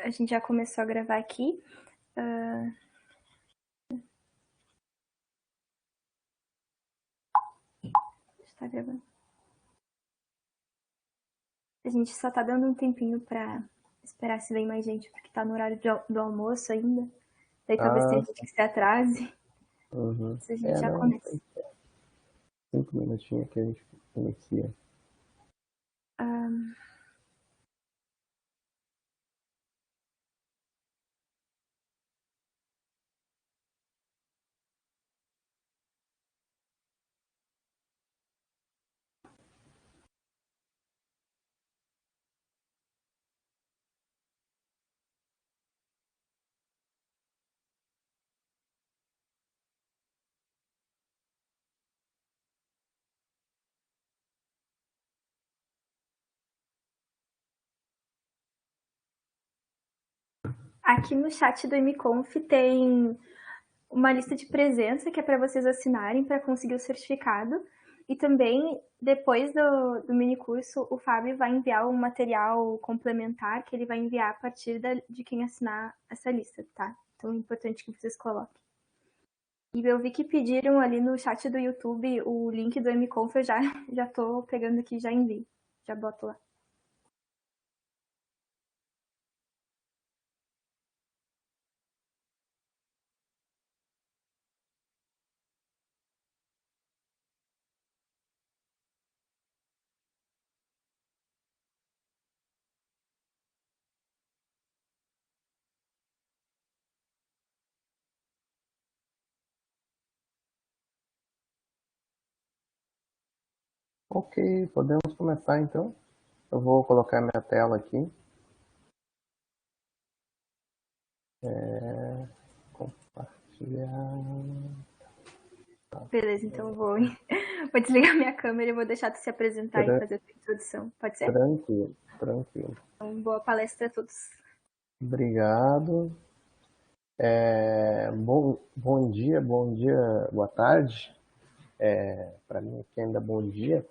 A gente já começou a gravar aqui. Está gravando. A gente só tá dando um tempinho pra esperar se vem mais gente, porque tá no horário do almoço ainda. Daí talvez tenha Ah, gente que se atrase. uhum. Mas a gente já Não, começa. 5 minutinhos que a gente inicia. Aqui no chat do MConf tem uma lista de presença que é para vocês assinarem para conseguir o certificado. E também, depois do mini curso, o Fábio vai enviar um material complementar que ele vai enviar a partir de quem assinar essa lista, tá? Então é importante que vocês coloquem. E eu vi que pediram ali no chat do YouTube o link do MConf, eu já tô pegando aqui e já envio. Já boto lá. Ok, podemos começar então. Eu vou colocar minha tela aqui. Compartilhar. Beleza, então eu vou desligar minha câmera e vou deixar tu se apresentar e Tran- fazer a tua introdução. Pode ser? Tranquilo, tranquilo. Então, boa palestra a todos. Obrigado. Bom dia, boa tarde. Para mim aqui ainda bom dia.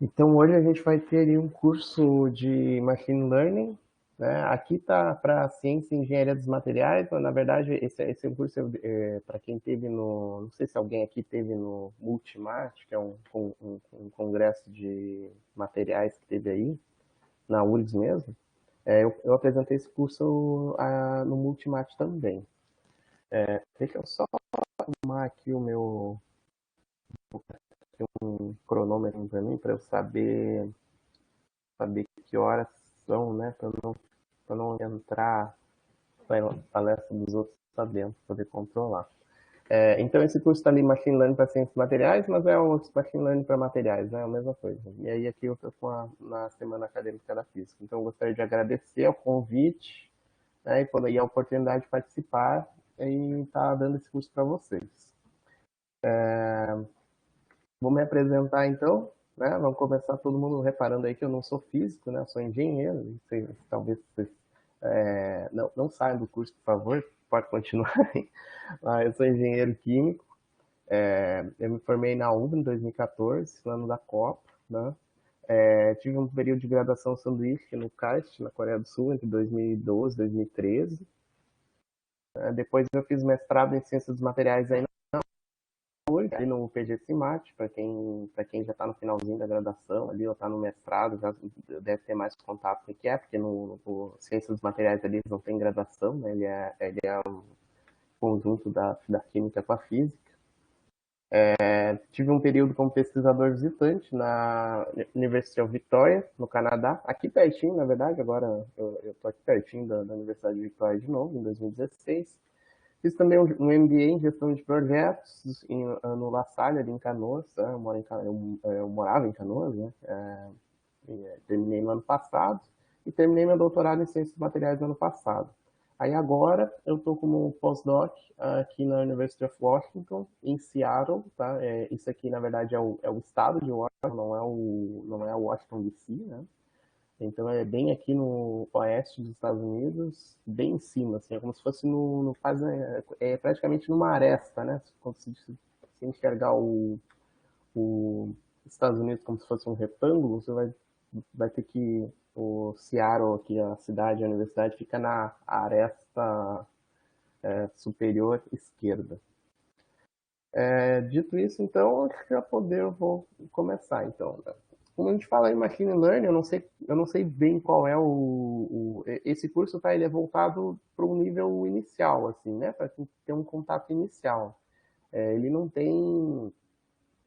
Então hoje a gente vai ter ali um curso de Machine Learning, né? Aqui está para Ciência e Engenharia dos Materiais, mas na verdade esse é um curso para quem teve no... Não sei se alguém aqui teve no Multimart, que é um congresso de materiais que teve aí, na URGS mesmo. Eu apresentei esse curso no Multimart também. Deixa eu só arrumar aqui um cronômetro para mim, para eu saber que horas são, né? Para não entrar na palestra dos outros sabendo, poder controlar. Então, esse curso está ali, Machine Learning para Ciências Materiais, mas é um Machine Learning para Materiais, né? É a mesma coisa. E aí, aqui eu estou na Semana Acadêmica da Física. Então, eu gostaria de agradecer o convite, né, e a oportunidade de participar e estar dando esse curso para vocês. Vou me apresentar, então, né? Vamos começar todo mundo reparando aí que eu não sou físico, né? Eu sou engenheiro. Talvez vocês não saiam do curso, por favor, pode continuar. Eu sou engenheiro químico. Eu me formei na UBA em 2014, no ano da Copa, né? Tive um período de graduação sanduíche no KAIST, na Coreia do Sul, entre 2012 e 2013. Depois eu fiz mestrado em Ciências dos Materiais aí ali no PG-CIMAT, para quem já está no finalzinho da graduação ali, ou está no mestrado, já deve ter mais contato com o que é, porque no Ciências dos Materiais ali não tem graduação, né? Ele é um conjunto da química com a física. Tive um período como pesquisador visitante na University of Victoria, no Canadá, aqui pertinho, na verdade, agora eu estou aqui pertinho da Universidade de Victoria de novo, em 2016. Fiz também um MBA em gestão de projetos no La Salle, ali em Canoas. Eu morava em Canoas, né? Terminei no ano passado e terminei meu doutorado em Ciências Materiais no ano passado. Aí agora eu estou como postdoc aqui na University of Washington, em Seattle, tá? Isso aqui, na verdade, é o estado de Washington, não é o Washington DC, né? Então é bem aqui no oeste dos Estados Unidos, bem em cima, assim, é como se fosse quase, praticamente numa aresta, né? Como se enxergar os Estados Unidos como se fosse um retângulo, você vai vai ter que o Seattle, aqui a cidade, a universidade, fica na aresta superior esquerda. Dito isso, então, acho que eu vou começar, então. Né? Como a gente fala em Machine Learning, eu não sei bem qual é esse curso, tá? Ele é voltado para um nível inicial, assim, né? Para ter um contato inicial. Ele não tem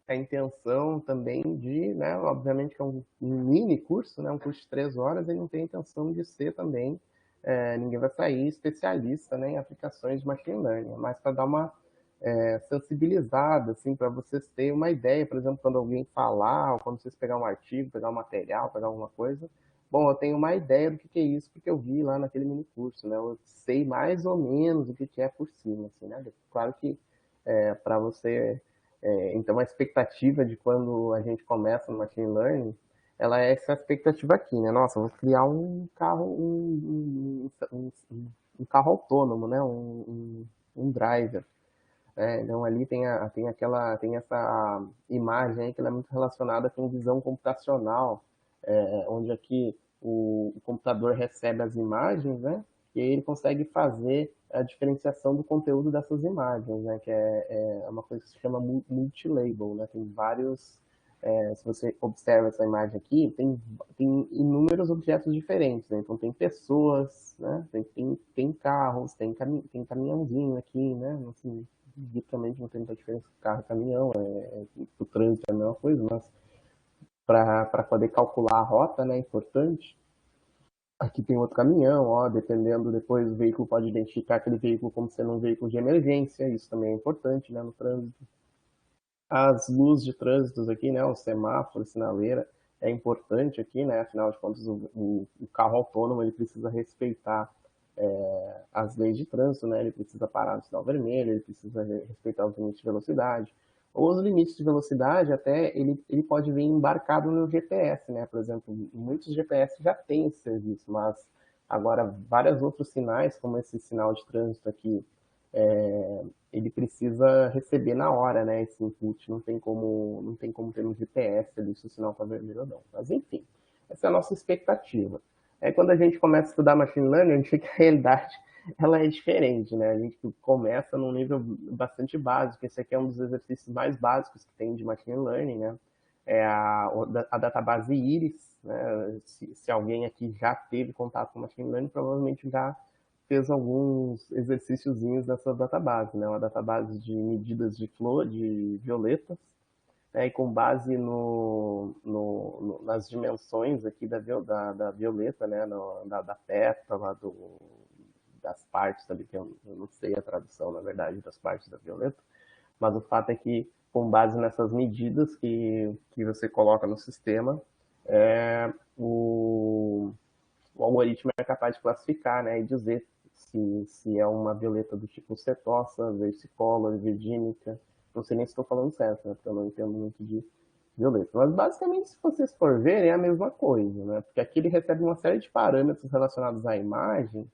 a intenção também de, né? Obviamente que é um mini curso, né? Um curso de 3 horas, ele não tem a intenção de ser também, ninguém vai sair especialista, né, em aplicações de Machine Learning, mas para dar uma sensibilizada, assim, para vocês terem uma ideia, por exemplo, quando alguém falar, ou quando vocês pegar um artigo, pegar um material, pegar alguma coisa, bom, eu tenho uma ideia do que é isso, porque eu vi lá naquele mini curso, né? Eu sei mais ou menos o que é por cima, assim, né? Claro que para você, então a expectativa de quando a gente começa no machine learning, ela é essa expectativa aqui, né? Nossa, eu vou criar um carro, um carro autônomo, né? Um driver. Então ali tem essa imagem aí que ela é muito relacionada com visão computacional, onde aqui o computador recebe as imagens, né? E aí ele consegue fazer a diferenciação do conteúdo dessas imagens, né? Que é uma coisa que se chama multilabel, né? Tem vários, se você observa essa imagem aqui, tem inúmeros objetos diferentes, né? Então tem pessoas, né? Tem carros, tem caminhãozinho aqui, né? Assim, literalmente não tem muita diferença carro e caminhão, o trânsito é a mesma coisa, mas para poder calcular a rota, né, é importante. Aqui tem outro caminhão, ó, dependendo depois o veículo pode identificar aquele veículo como sendo um veículo de emergência, isso também é importante, né, no trânsito. As luzes de trânsito aqui, né, o semáforo, sinaleira, é importante aqui, né, afinal de contas o carro autônomo ele precisa respeitar as leis de trânsito, né, ele precisa parar no sinal vermelho, ele precisa respeitar os limites de velocidade. Os limites de velocidade até ele pode vir embarcado no GPS, né, por exemplo, muitos GPS já têm esse serviço, mas agora vários outros sinais, como esse sinal de trânsito aqui, ele precisa receber na hora, né, esse input, não tem como ter no GPS ali se o sinal está vermelho ou não. Mas enfim, essa é a nossa expectativa. Quando a gente começa a estudar machine learning, a gente vê que a realidade ela é diferente, né? A gente começa num nível bastante básico. Esse aqui é um dos exercícios mais básicos que tem de machine learning, né? É a database Iris, né? Se alguém aqui já teve contato com machine learning, provavelmente já fez alguns exercíciozinhos dessa database, né? Uma database de medidas de flor, de violetas, né? E com base nas dimensões aqui da violeta, né? Da pétala, das partes ali, que eu não sei a tradução, na verdade, das partes da violeta, mas o fato é que, com base nessas medidas que você coloca no sistema, o algoritmo é capaz de classificar, né, e dizer se é uma violeta do tipo setosa, versicolor, virgínica. Não sei nem se estou falando certo, né, porque eu não entendo muito de violeta. Mas, basicamente, se vocês for ver, é a mesma coisa, né? Porque aqui ele recebe uma série de parâmetros relacionados à imagem,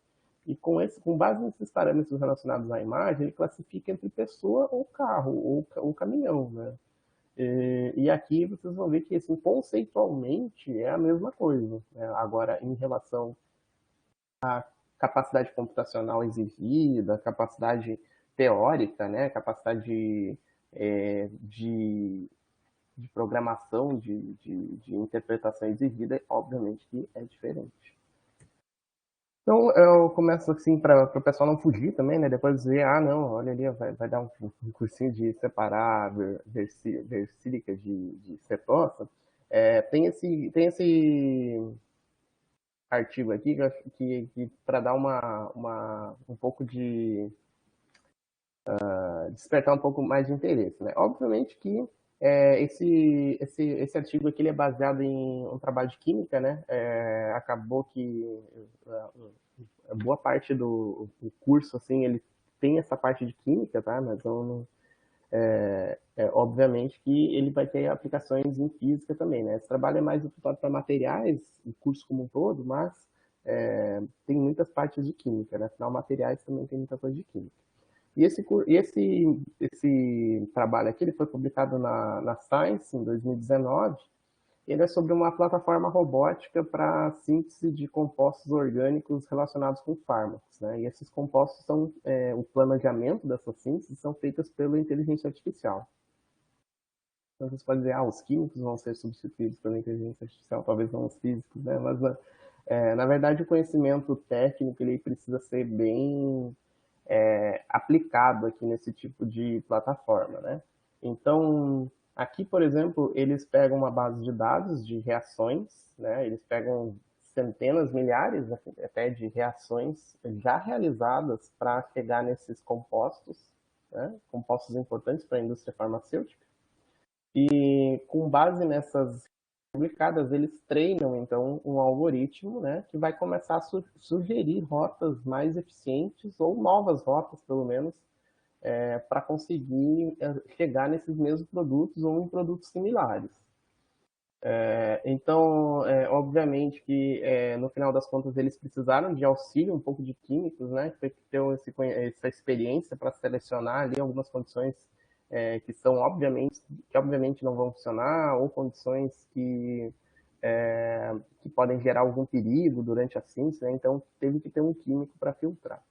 e com base nesses parâmetros relacionados à imagem, ele classifica entre pessoa ou carro, ou caminhão, né? E aqui vocês vão ver que, assim, conceitualmente, é a mesma coisa, né? Agora, em relação à capacidade computacional exigida, capacidade teórica, né? Capacidade de programação, de interpretação exigida, obviamente que é diferente. Então, eu começo assim, para o pessoal não fugir também, né? Depois dizer, ah, não, olha ali, vai dar um cursinho de separar versílica de cetosa. Tem esse artigo aqui que para dar um pouco de despertar um pouco mais de interesse, né? Obviamente que esse artigo aqui ele é baseado em um trabalho de química, né? Acabou que boa parte do curso, assim, ele tem essa parte de química, tá? Mas eu não, obviamente que ele vai ter aplicações em física também, né? Esse trabalho é mais voltado para materiais, o curso como um todo, mas tem muitas partes de química, né? Afinal, materiais também tem muita coisa de química. E esse trabalho aqui ele foi publicado na Science em 2019, Ele é sobre uma plataforma robótica para síntese de compostos orgânicos relacionados com fármacos, né? E esses compostos são, o planejamento dessas sínteses são feitas pela inteligência artificial. Então você pode dizer, os químicos vão ser substituídos pela inteligência artificial, talvez não os físicos, né? Mas, na verdade, o conhecimento técnico ele precisa ser bem aplicado aqui nesse tipo de plataforma, né? Então, aqui, por exemplo, eles pegam uma base de dados de reações, né? Eles pegam centenas, milhares até de reações já realizadas para chegar nesses compostos, né? Compostos importantes para a indústria farmacêutica. E com base nessas publicadas, eles treinam então um algoritmo, né, que vai começar a sugerir rotas mais eficientes ou novas rotas, pelo menos, para conseguir chegar nesses mesmos produtos ou em produtos similares. Então, obviamente que no final das contas eles precisaram de auxílio um pouco de químicos, né, que ter essa experiência para selecionar ali algumas condições que são obviamente não vão funcionar, ou condições que podem gerar algum perigo durante a síntese, né? Então teve que ter um químico para filtrar.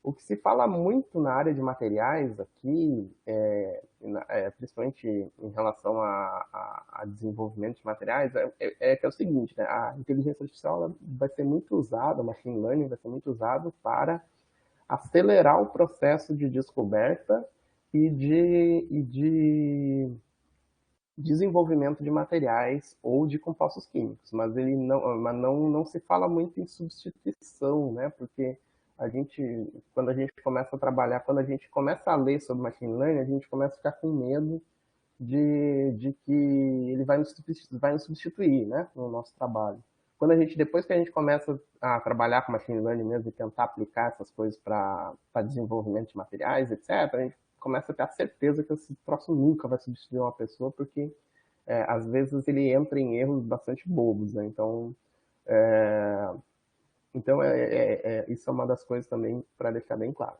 O que se fala muito na área de materiais aqui, principalmente em relação a desenvolvimento de materiais, que é o seguinte, né? A inteligência artificial vai ser muito usada, o machine learning vai ser muito usado para acelerar o processo de descoberta e de desenvolvimento de materiais ou de compostos químicos, mas não se fala muito em substituição, né? Porque quando a gente começa a trabalhar, quando a gente começa a ler sobre machine learning, a gente começa a ficar com medo de que ele vai nos substituir, né, no nosso trabalho. Depois que a gente começa a trabalhar com machine learning mesmo e tentar aplicar essas coisas para desenvolvimento de materiais, etc., a gente começa a ter a certeza que esse troço nunca vai substituir uma pessoa, porque às vezes ele entra em erros bastante bobos, né? Então isso é uma das coisas também para deixar bem claro.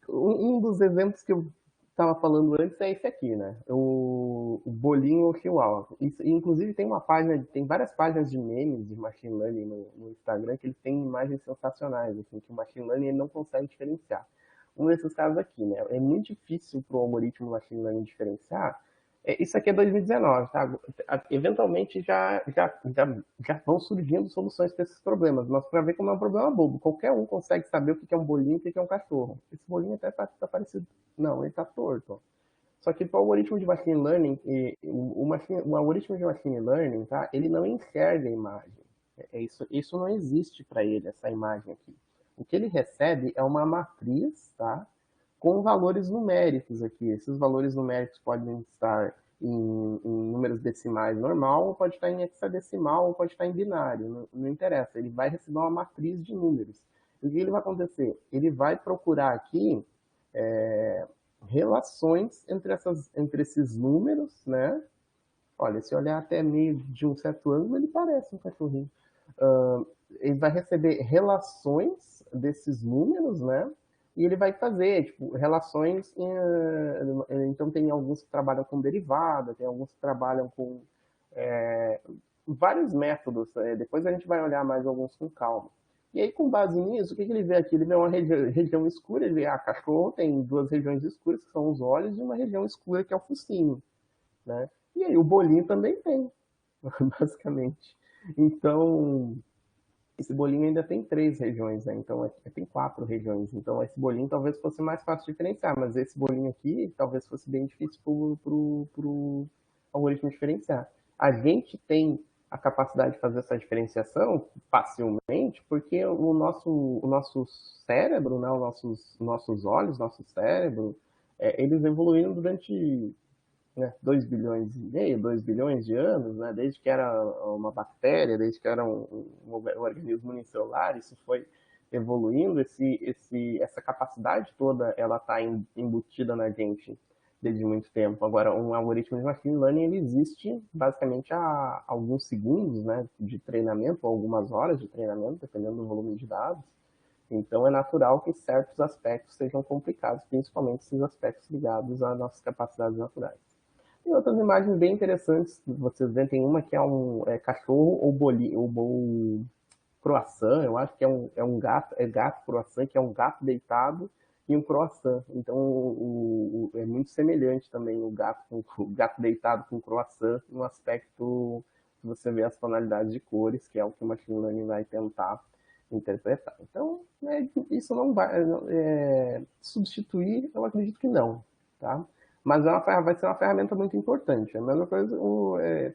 Um dos exemplos que eu estava falando antes é esse aqui, né? O bolinho Chihuahua. Inclusive tem várias páginas de memes de machine learning no Instagram que eles têm imagens sensacionais, assim, que o machine learning ele não consegue diferenciar. Um desses casos aqui, né? É muito difícil para o algoritmo machine learning diferenciar. Isso aqui é 2019, tá? Eventualmente já vão surgindo soluções para esses problemas, mas para ver como é um problema bobo. Qualquer um consegue saber o que é um bolinho e o que é um cachorro. Esse bolinho até tá parecido. Não, ele tá torto. Só que para o algoritmo de machine learning, o algoritmo de machine learning, tá? Ele não enxerga a imagem. Isso não existe para ele, essa imagem aqui. O que ele recebe é uma matriz, tá? Com valores numéricos aqui. Esses valores numéricos podem estar em números decimais normal, ou pode estar em hexadecimal, ou pode estar em binário. Não interessa. Ele vai receber uma matriz de números. E o que ele vai acontecer? Ele vai procurar aqui relações entre esses números, né? Olha, se olhar até meio de um certo ângulo, ele parece um cachorrinho. Ele vai receber relações desses números, né? E ele vai fazer, tipo, relações. Então, tem alguns que trabalham com derivada, tem alguns que trabalham com vários métodos. Depois a gente vai olhar mais alguns com calma. E aí, com base nisso, o que ele vê aqui? Ele vê uma região escura, ele vê, cachorro tem duas regiões escuras, que são os olhos, e uma região escura, que é o focinho, né? E aí, o bolinho também tem, basicamente. Então, esse bolinho ainda tem 3 regiões, né? Então tem 4 regiões. Então esse bolinho talvez fosse mais fácil de diferenciar, mas esse bolinho aqui talvez fosse bem difícil pro algoritmo diferenciar. A gente tem a capacidade de fazer essa diferenciação facilmente, porque o nosso cérebro, né, os nossos olhos, nosso cérebro, eles evoluíram durante 2 bilhões e meio, 2 bilhões de anos, né? Desde que era uma bactéria, desde que era um organismo unicelular, isso foi evoluindo, essa capacidade toda, ela está embutida na gente desde muito tempo. Agora, um algoritmo de machine learning, ele existe basicamente há alguns segundos, né, de treinamento, ou algumas horas de treinamento, dependendo do volume de dados. Então, é natural que certos aspectos sejam complicados, principalmente esses aspectos ligados às nossas capacidades naturais. Tem outras imagens bem interessantes, vocês veem, tem uma que é um cachorro ou croissant, eu acho que é um gato, gato croissant, que é um gato deitado e um croissant. Então é muito semelhante também o gato deitado com o croissant no aspecto que você vê as tonalidades de cores, que é o que o machine learning vai tentar interpretar. Então, isso não vai substituir, eu acredito que não, tá? Mas vai ser uma ferramenta muito importante. A mesma coisa,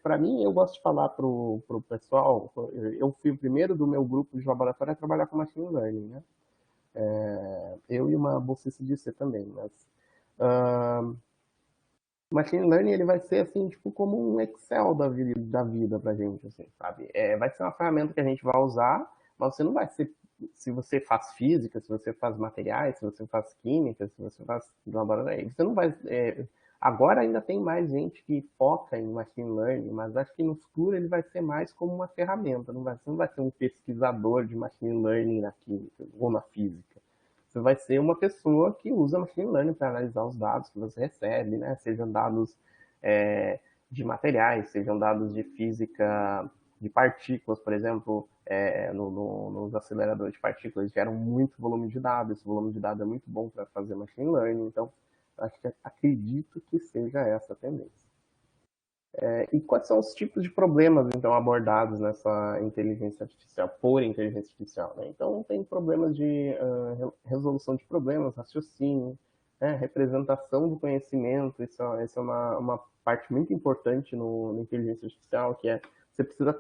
para mim, eu gosto de falar para o pessoal, eu fui o primeiro do meu grupo de laboratório a trabalhar com machine learning, né? Eu e uma bolsista de C também, mas o machine learning ele vai ser assim, tipo, como um Excel da vida pra gente, assim, sabe? Vai ser uma ferramenta que a gente vai usar, mas você não vai ser, se você faz física, se você faz materiais, se você faz química, se você faz laboratório, você não vai. Agora ainda tem mais gente que foca em machine learning, mas acho que no futuro ele vai ser mais como uma ferramenta, você não vai ser um pesquisador de machine learning na química ou na física. Você vai ser uma pessoa que usa machine learning para analisar os dados que você recebe, né? Sejam dados de materiais, sejam dados de física de partículas, por exemplo, nos aceleradores de partículas geram muito volume de dados, esse volume de dados é muito bom para fazer machine learning, então acredito que seja essa a tendência. E quais são os tipos de problemas, então, abordados nessa inteligência artificial, por inteligência artificial? Né? Então, tem problemas de resolução de problemas, raciocínio, representação do conhecimento, isso é uma parte muito importante no inteligência artificial, que você precisa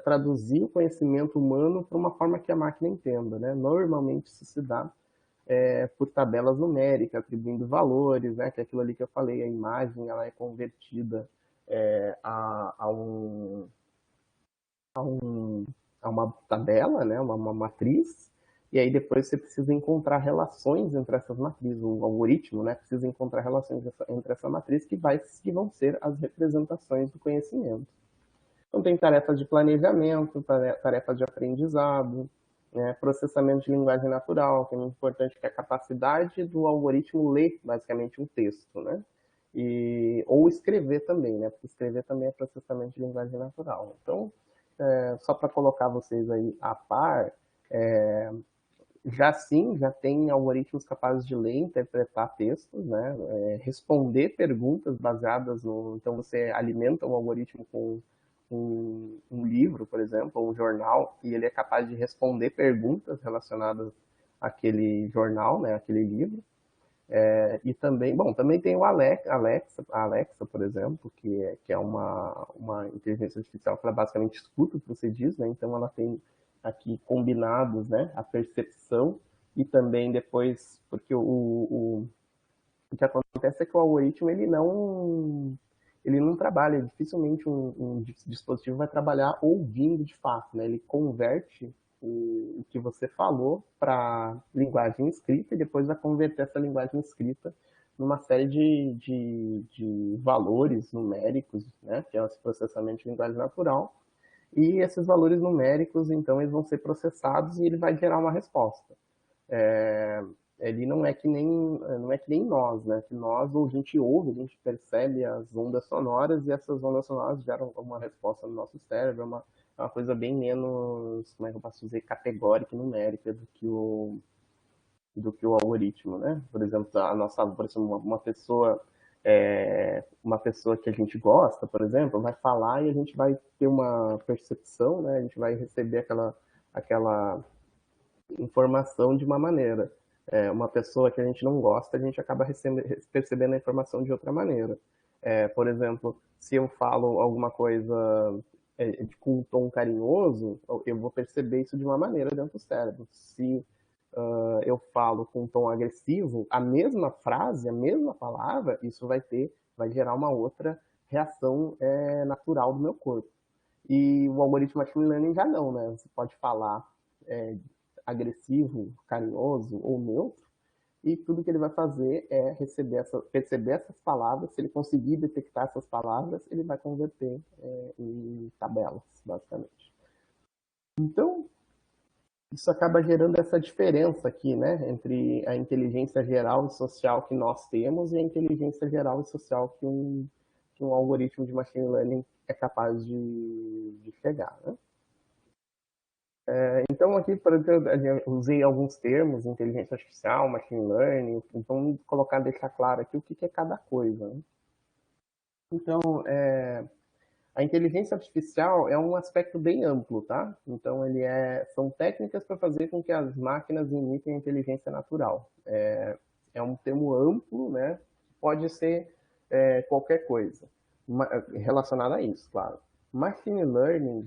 traduzir o conhecimento humano para uma forma que a máquina entenda. Né? Normalmente isso se dá por tabelas numéricas, atribuindo valores, né? Que é aquilo ali que eu falei, a imagem ela é convertida a uma tabela, né, uma matriz, e aí depois você precisa encontrar relações entre essas matrizes, o algoritmo, né, precisa encontrar relações entre essa matriz que vão ser as representações do conhecimento. Então tem tarefas de planejamento, tarefas de aprendizado, processamento de linguagem natural, que é muito importante, que é a capacidade do algoritmo ler basicamente um texto, né? Ou escrever também, né? Porque escrever também é processamento de linguagem natural. Então, só para colocar vocês aí a par, já tem algoritmos capazes de ler e interpretar textos, né? Responder perguntas baseadas no... Então, você alimenta um algoritmo com um livro, por exemplo, ou um jornal, e ele é capaz de responder perguntas relacionadas àquele jornal, né? Àquele livro. E também, também tem o Alexa, por exemplo, que é uma inteligência artificial que ela basicamente escuta o que você diz, né? Então ela tem aqui combinados, né, a percepção e também depois, porque o que acontece é que o algoritmo ele não trabalha, dificilmente um dispositivo vai trabalhar ouvindo de fato, né? Ele converte o que você falou para linguagem escrita e depois vai converter essa linguagem escrita numa série de valores numéricos, né? Que é esse processamento de linguagem natural. E esses valores numéricos, então, eles vão ser processados e ele vai gerar uma resposta. Ele não é que nem nós, né? Que nós, a gente ouve, a gente percebe as ondas sonoras e essas ondas sonoras geram uma resposta no nosso cérebro, é uma coisa bem menos, como é que eu posso dizer, categórica e numérica do que o algoritmo, né? Por exemplo, uma pessoa que a gente gosta, por exemplo, vai falar e a gente vai ter uma percepção, né? A gente vai receber aquela informação de uma maneira. Uma pessoa que a gente não gosta, a gente acaba percebendo a informação de outra maneira. Por exemplo, se eu falo alguma coisa com um tom carinhoso, eu vou perceber isso de uma maneira dentro do cérebro. Se eu falo com um tom agressivo, a mesma frase, a mesma palavra, isso vai gerar uma outra reação natural do meu corpo. E o algoritmo machine learning já não, né? Você pode falar agressivo, carinhoso ou neutro, e tudo que ele vai fazer é perceber essas palavras. Se ele conseguir detectar essas palavras, ele vai converter em tabelas, basicamente. Então, isso acaba gerando essa diferença aqui, né, entre a inteligência geral e social que nós temos e a inteligência geral e social que que um algoritmo de machine learning é capaz de chegar, né? Então, aqui, por exemplo, eu usei alguns termos, inteligência artificial, machine learning, então deixar claro aqui o que é cada coisa, né? Então, a inteligência artificial é um aspecto bem amplo, tá? Então, são técnicas para fazer com que as máquinas imitem a inteligência natural. É um termo amplo, né? Pode ser qualquer coisa relacionada a isso, claro. Machine learning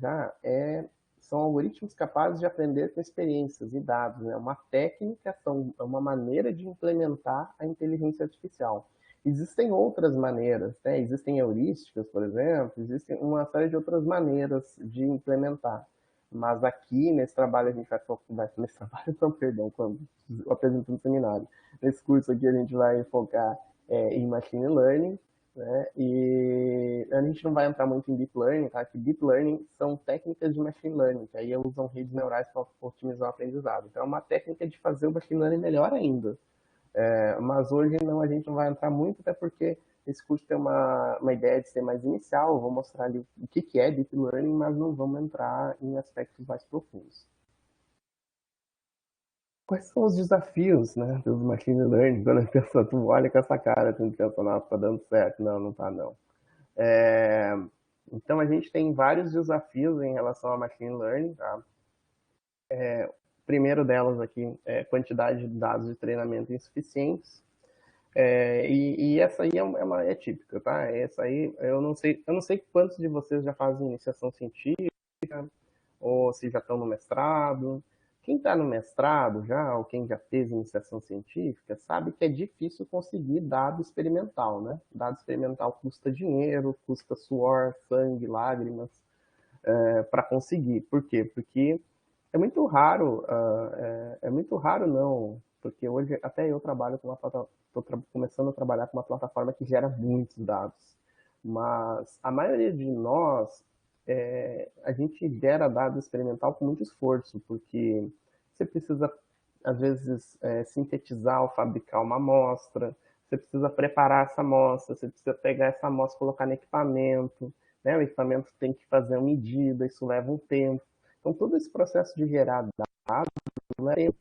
são algoritmos capazes de aprender com experiências e dados, né? Uma técnica, uma maneira de implementar a inteligência artificial. Existem outras maneiras, né? Existem heurísticas, por exemplo, existem uma série de outras maneiras de implementar. Mas aqui, nesse trabalho, a gente vai focar... Nesse trabalho, não, perdão, quando eu apresento no seminário. Nesse curso aqui, a gente vai focar em Machine Learning, né? E a gente não vai entrar muito em Deep Learning, tá? Que Deep Learning são técnicas de Machine Learning, que aí usam redes neurais para otimizar o aprendizado. Então, é uma técnica de fazer o Machine Learning melhor ainda. Mas hoje a gente não vai entrar muito, até porque esse curso tem uma ideia de ser mais inicial. Eu vou mostrar ali o que é Deep Learning, mas não vamos entrar em aspectos mais profundos. Quais são os desafios, né, do Machine Learning? Quando a pessoa, tu olha com essa cara, tu pensa, nossa, tá dando certo. Não, não tá, não. Então, a gente tem vários desafios em relação ao Machine Learning, tá? O primeiro delas aqui é quantidade de dados de treinamento insuficientes. E essa aí é típica, tá? Essa aí, eu não sei quantos de vocês já fazem iniciação científica, ou se já estão no mestrado. Quem está no mestrado já, ou quem já fez iniciação científica, sabe que é difícil conseguir dado experimental, né? Dado experimental custa dinheiro, custa suor, sangue, lágrimas, para conseguir. Por quê? Porque é muito raro, não, porque hoje até eu trabalho com estou começando a trabalhar com uma plataforma que gera muitos dados, mas a maioria de nós, a gente gera dado experimental com muito esforço, porque você precisa, às vezes, sintetizar ou fabricar uma amostra, você precisa preparar essa amostra, você precisa pegar essa amostra e colocar no equipamento, né? O equipamento tem que fazer uma medida, isso leva um tempo. Então, todo esse processo de gerar dados, né?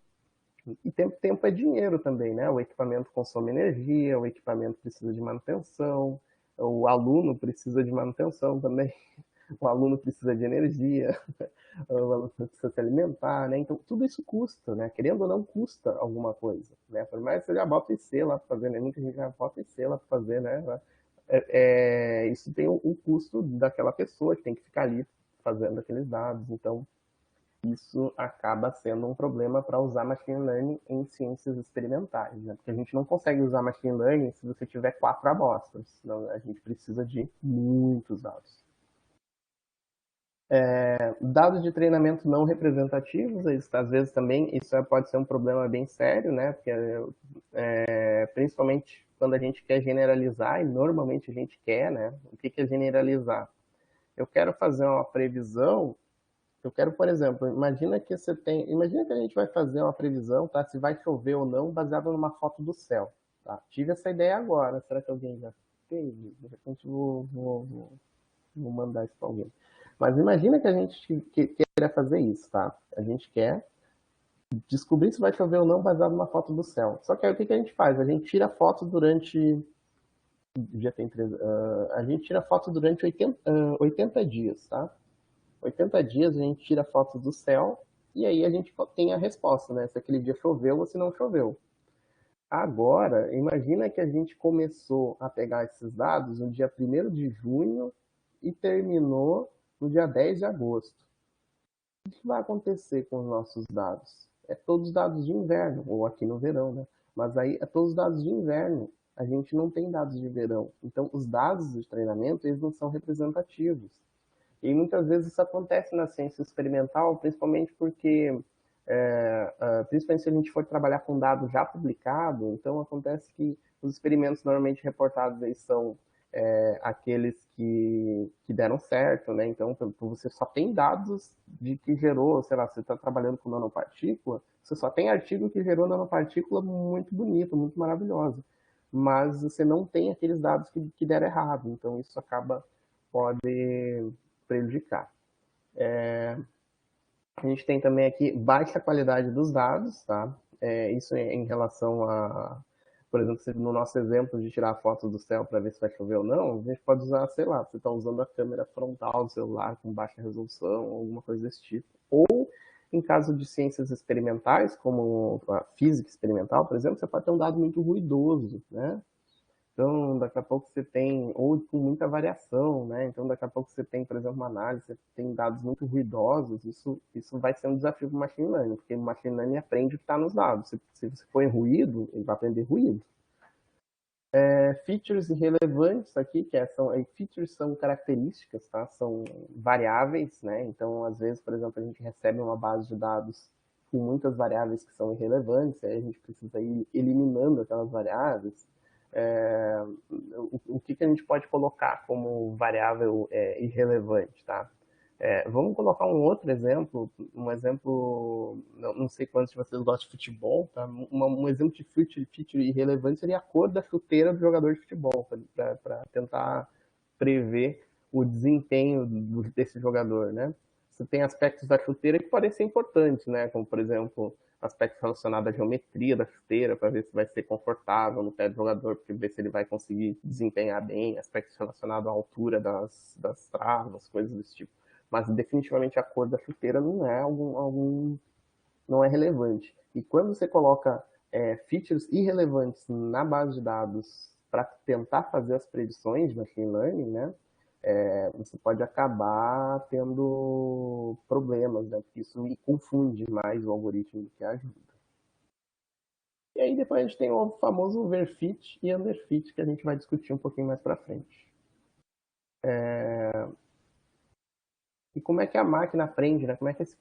E tempo é dinheiro também, né? O equipamento consome energia, o equipamento precisa de manutenção, o aluno precisa de manutenção também, o aluno precisa de energia, o aluno precisa se alimentar, né? Então, tudo isso custa, né? Querendo ou não, custa alguma coisa, né? Por mais que você já bota IC lá para fazer, né? Muita gente já bota IC lá para fazer, né? Isso tem o custo daquela pessoa que tem que ficar ali fazendo aqueles dados. Então, isso acaba sendo um problema para usar Machine Learning em ciências experimentais, né? Porque a gente não consegue usar Machine Learning se você tiver 4 amostras. Então, a gente precisa de muitos dados. Dados de treinamento não representativos, às vezes também isso pode ser um problema bem sério, né? Porque, principalmente quando a gente quer generalizar, e normalmente a gente quer, né? O que é generalizar? Eu quero fazer uma previsão. Eu quero, por exemplo, imagina que a gente vai fazer uma previsão, tá? Se vai chover ou não, baseado numa foto do céu. Tá? Tive essa ideia agora. Será que alguém já fez? De repente vou mandar isso para alguém. Mas imagina que a gente queira fazer isso, tá? A gente quer descobrir se vai chover ou não baseado numa foto do céu. Só que aí o que a gente faz? A gente tira foto durante... Já tem 13, a gente tira foto durante 80 dias, tá? 80 dias a gente tira fotos do céu e aí a gente tem a resposta, né? Se aquele dia choveu ou se não choveu. Agora, imagina que a gente começou a pegar esses dados no dia 1º de junho e terminou no dia 10 de agosto. O que vai acontecer com os nossos dados? É todos os dados de inverno, ou aqui no verão, né? Mas aí é todos os dados de inverno. A gente não tem dados de verão. Então, os dados de treinamento, eles não são representativos. E muitas vezes isso acontece na ciência experimental, principalmente porque, principalmente se a gente for trabalhar com dado já publicado, então acontece que os experimentos normalmente reportados aí são aqueles que deram certo, né? Então você só tem dados de que gerou, sei lá, você está trabalhando com nanopartícula, você só tem artigo que gerou nanopartícula muito bonito, muito maravilhoso. mas você não tem aqueles dados que deram errado, então isso pode prejudicar. A gente tem também aqui baixa qualidade dos dados, tá? Isso em relação a, por exemplo, no nosso exemplo de tirar fotos do céu para ver se vai chover ou não, a gente pode usar, sei lá, você está usando a câmera frontal do celular com baixa resolução, alguma coisa desse tipo. Ou, em caso de ciências experimentais, como a física experimental, por exemplo, você pode ter um dado muito ruidoso, né? Então, daqui a pouco você tem, ou com muita variação, né? Então, daqui a pouco você tem, por exemplo, uma análise, você tem dados muito ruidosos, isso vai ser um desafio para o machine learning, porque o machine learning aprende o que está nos dados. Se você põe ruído, ele vai aprender ruído. Features irrelevantes aqui, features são características, tá? São variáveis, né? Então, às vezes, por exemplo, a gente recebe uma base de dados com muitas variáveis que são irrelevantes, aí a gente precisa ir eliminando aquelas variáveis. O que a gente pode colocar como variável irrelevante, tá? Vamos colocar um outro exemplo, não sei quantos de vocês gostam de futebol, tá? Um exemplo de feature irrelevante seria a cor da chuteira do jogador de futebol, para tentar prever o desempenho desse jogador, né? Você tem aspectos da chuteira que podem ser importantes, né? Como, por exemplo, aspectos relacionados à geometria da chuteira, para ver se vai ser confortável no pé do jogador, para ver se ele vai conseguir desempenhar bem, aspectos relacionados à altura das travas, coisas desse tipo. Mas definitivamente a cor da chuteira não é relevante. E quando você coloca features irrelevantes na base de dados para tentar fazer as predições de machine learning, né, você pode acabar tendo problemas, né, porque isso confunde mais o algoritmo do que ajuda. E aí depois a gente tem o famoso overfit e underfit, que a gente vai discutir um pouquinho mais para frente. E como é que a máquina aprende, né? Como é que esse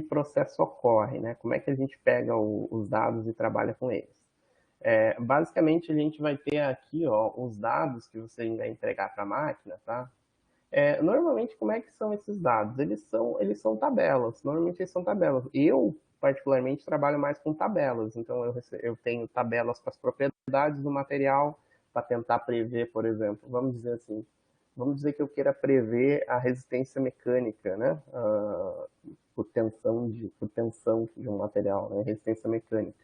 processo ocorre, né? Como é que a gente pega os dados e trabalha com eles? Basicamente, a gente vai ter aqui, ó, os dados que você vai entregar para a máquina, tá? Normalmente, como é que são esses dados? Eles são tabelas. Normalmente, eles são tabelas. Eu, particularmente, trabalho mais com tabelas. Então, eu tenho tabelas com as propriedades do material para tentar prever, por exemplo, vamos dizer que eu queira prever a resistência mecânica, né? Por tensão de um material, né? Resistência mecânica.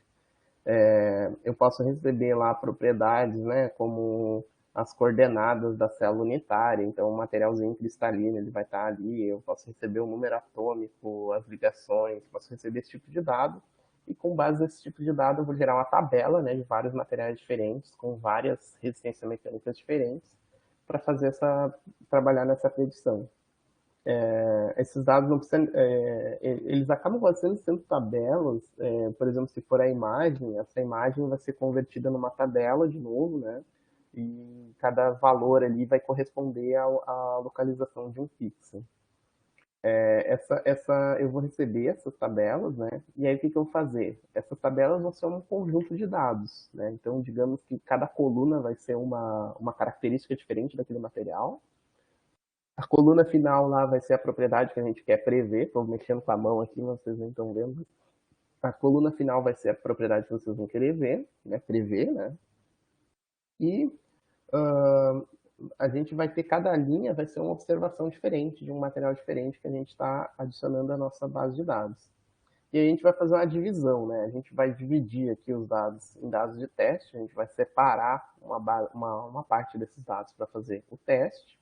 Eu posso receber lá propriedades, né? Como as coordenadas da célula unitária, então o materialzinho cristalino ele vai estar ali, eu posso receber o número atômico, as ligações, posso receber esse tipo de dado, e com base nesse tipo de dado eu vou gerar uma tabela, né, de vários materiais diferentes, com várias resistências mecânicas diferentes, para trabalhar nessa predição. Esses dados não precisam, eles acabam sendo tabelas, por exemplo, se for a imagem, essa imagem vai ser convertida numa tabela de novo, né? E cada valor ali vai corresponder à localização de um pixel. Eu vou receber essas tabelas, né? E aí o que eu vou fazer? Essas tabelas vão ser um conjunto de dados, né? Então, digamos que cada coluna vai ser uma característica diferente daquele material. A coluna final lá vai ser a propriedade que a gente quer prever. Estou mexendo com a mão aqui, vocês não estão vendo. A coluna final vai ser a propriedade que vocês vão querer ver, né? Prever, né? E a gente vai ter, cada linha vai ser uma observação diferente, de um material diferente que a gente está adicionando à nossa base de dados. E a gente vai fazer uma divisão, né? A gente vai dividir aqui os dados em dados de teste, a gente vai separar uma parte desses dados para fazer o teste,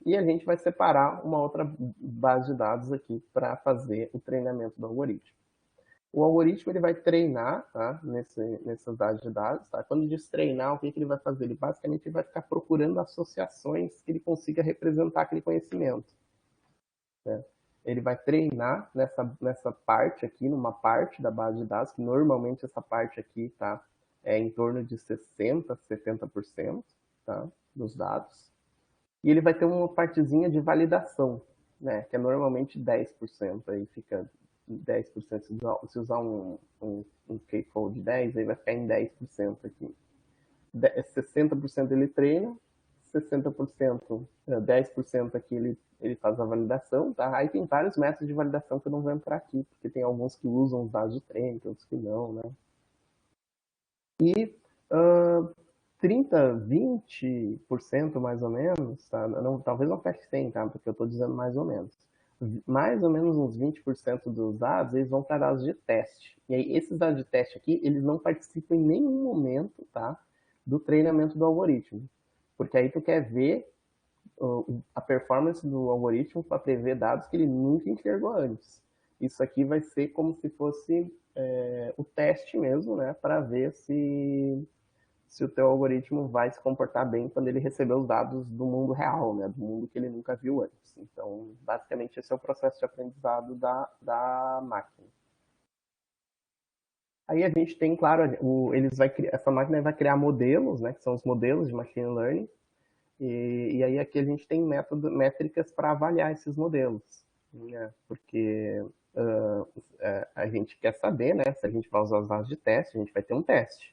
e a gente vai separar uma outra base de dados aqui para fazer o treinamento do algoritmo. O algoritmo ele vai treinar, tá, nessas bases de dados. Tá? Quando diz treinar, o que ele vai fazer? Ele basicamente vai ficar procurando associações que ele consiga representar aquele conhecimento. Né? Ele vai treinar nessa parte aqui, numa parte da base de dados, que normalmente essa parte aqui tá, em torno de 60%, 70%, tá, dos dados. E ele vai ter uma partezinha de validação, né, que é normalmente 10%, aí fica 10%, se usar um k-fold de 10, aí vai ficar em 10% aqui. 60% ele treina, 60%, 10% aqui ele faz a validação, tá? Aí tem vários métodos de validação que eu não vou entrar aqui, porque tem alguns que usam os dados de treino, outros que não, né? E 30, 20% mais ou menos, tá? Não, talvez não feche 100, tá? Porque eu estou dizendo mais ou menos. Mais ou menos uns 20% dos dados, eles vão para dados de teste. E aí, esses dados de teste aqui, eles não participam em nenhum momento, tá? Do treinamento do algoritmo. Porque aí tu quer ver a performance do algoritmo para prever dados que ele nunca enxergou antes. Isso aqui vai ser como se fosse o teste mesmo, né? Para ver se o teu algoritmo vai se comportar bem quando ele receber os dados do mundo real, né, do mundo que ele nunca viu antes. Então, basicamente, esse é o processo de aprendizado da máquina. Aí a gente tem, claro, essa máquina vai criar modelos, né, que são os modelos de machine learning, e aí aqui a gente tem métricas para avaliar esses modelos, né, porque a gente quer saber, né, se a gente vai usar os dados de teste, a gente vai ter um teste.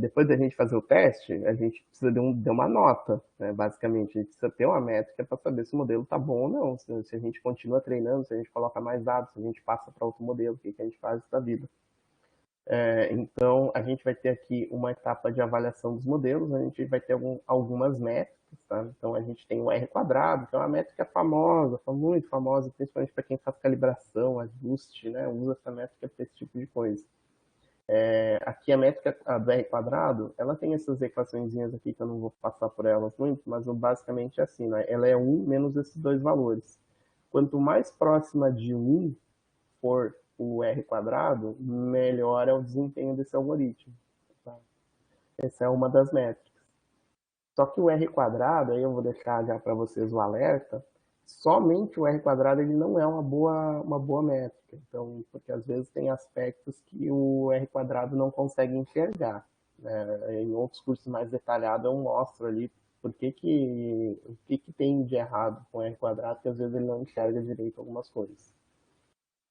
Depois da gente fazer o teste, a gente precisa de uma nota, né? Basicamente. A gente precisa ter uma métrica para saber se o modelo está bom ou não, se a gente continua treinando, se a gente coloca mais dados, se a gente passa para outro modelo, o que a gente faz da vida. Então, a gente vai ter aqui uma etapa de avaliação dos modelos, a gente vai ter algumas métricas, tá? Então, a gente tem o R quadrado, que é uma métrica famosa, muito famosa, principalmente para quem faz calibração, ajuste, né? Usa essa métrica para esse tipo de coisa. Aqui a métrica do R quadrado, ela tem essas equaçõezinhas aqui que eu não vou passar por elas muito, mas basicamente é assim, né? Ela é 1 menos esses dois valores. Quanto mais próxima de 1 for o R quadrado, melhor é o desempenho desse algoritmo. Tá? Essa é uma das métricas. Só que o R quadrado, aí eu vou deixar já para vocês o alerta, somente o R quadrado ele não é uma boa métrica. Então, porque às vezes tem aspectos que o R quadrado não consegue enxergar. Né? Em outros cursos mais detalhados eu mostro ali o que tem de errado com o R quadrado, que às vezes ele não enxerga direito algumas coisas.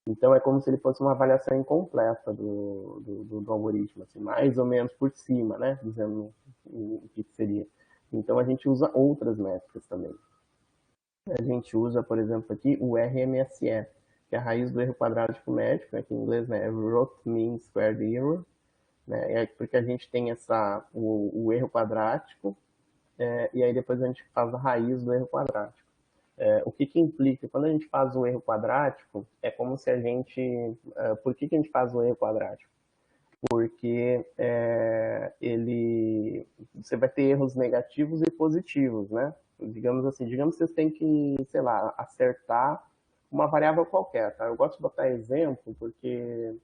Então é como se ele fosse uma avaliação incompleta do algoritmo, assim, mais ou menos por cima, né? Dizendo o que seria. Então a gente usa outras métricas também. A gente usa, por exemplo, aqui o RMSE, que é a raiz do erro quadrático médio, né, que em inglês é Root Mean Squared Error, né, porque a gente tem o erro quadrático, e aí depois a gente faz a raiz do erro quadrático. O que implica? Quando a gente faz o erro quadrático, é como se a gente... por que a gente faz o erro quadrático? Porque você vai ter erros negativos e positivos, né? Digamos assim, digamos que vocês têm que, sei lá, acertar uma variável qualquer, tá? Eu gosto de botar exemplo porque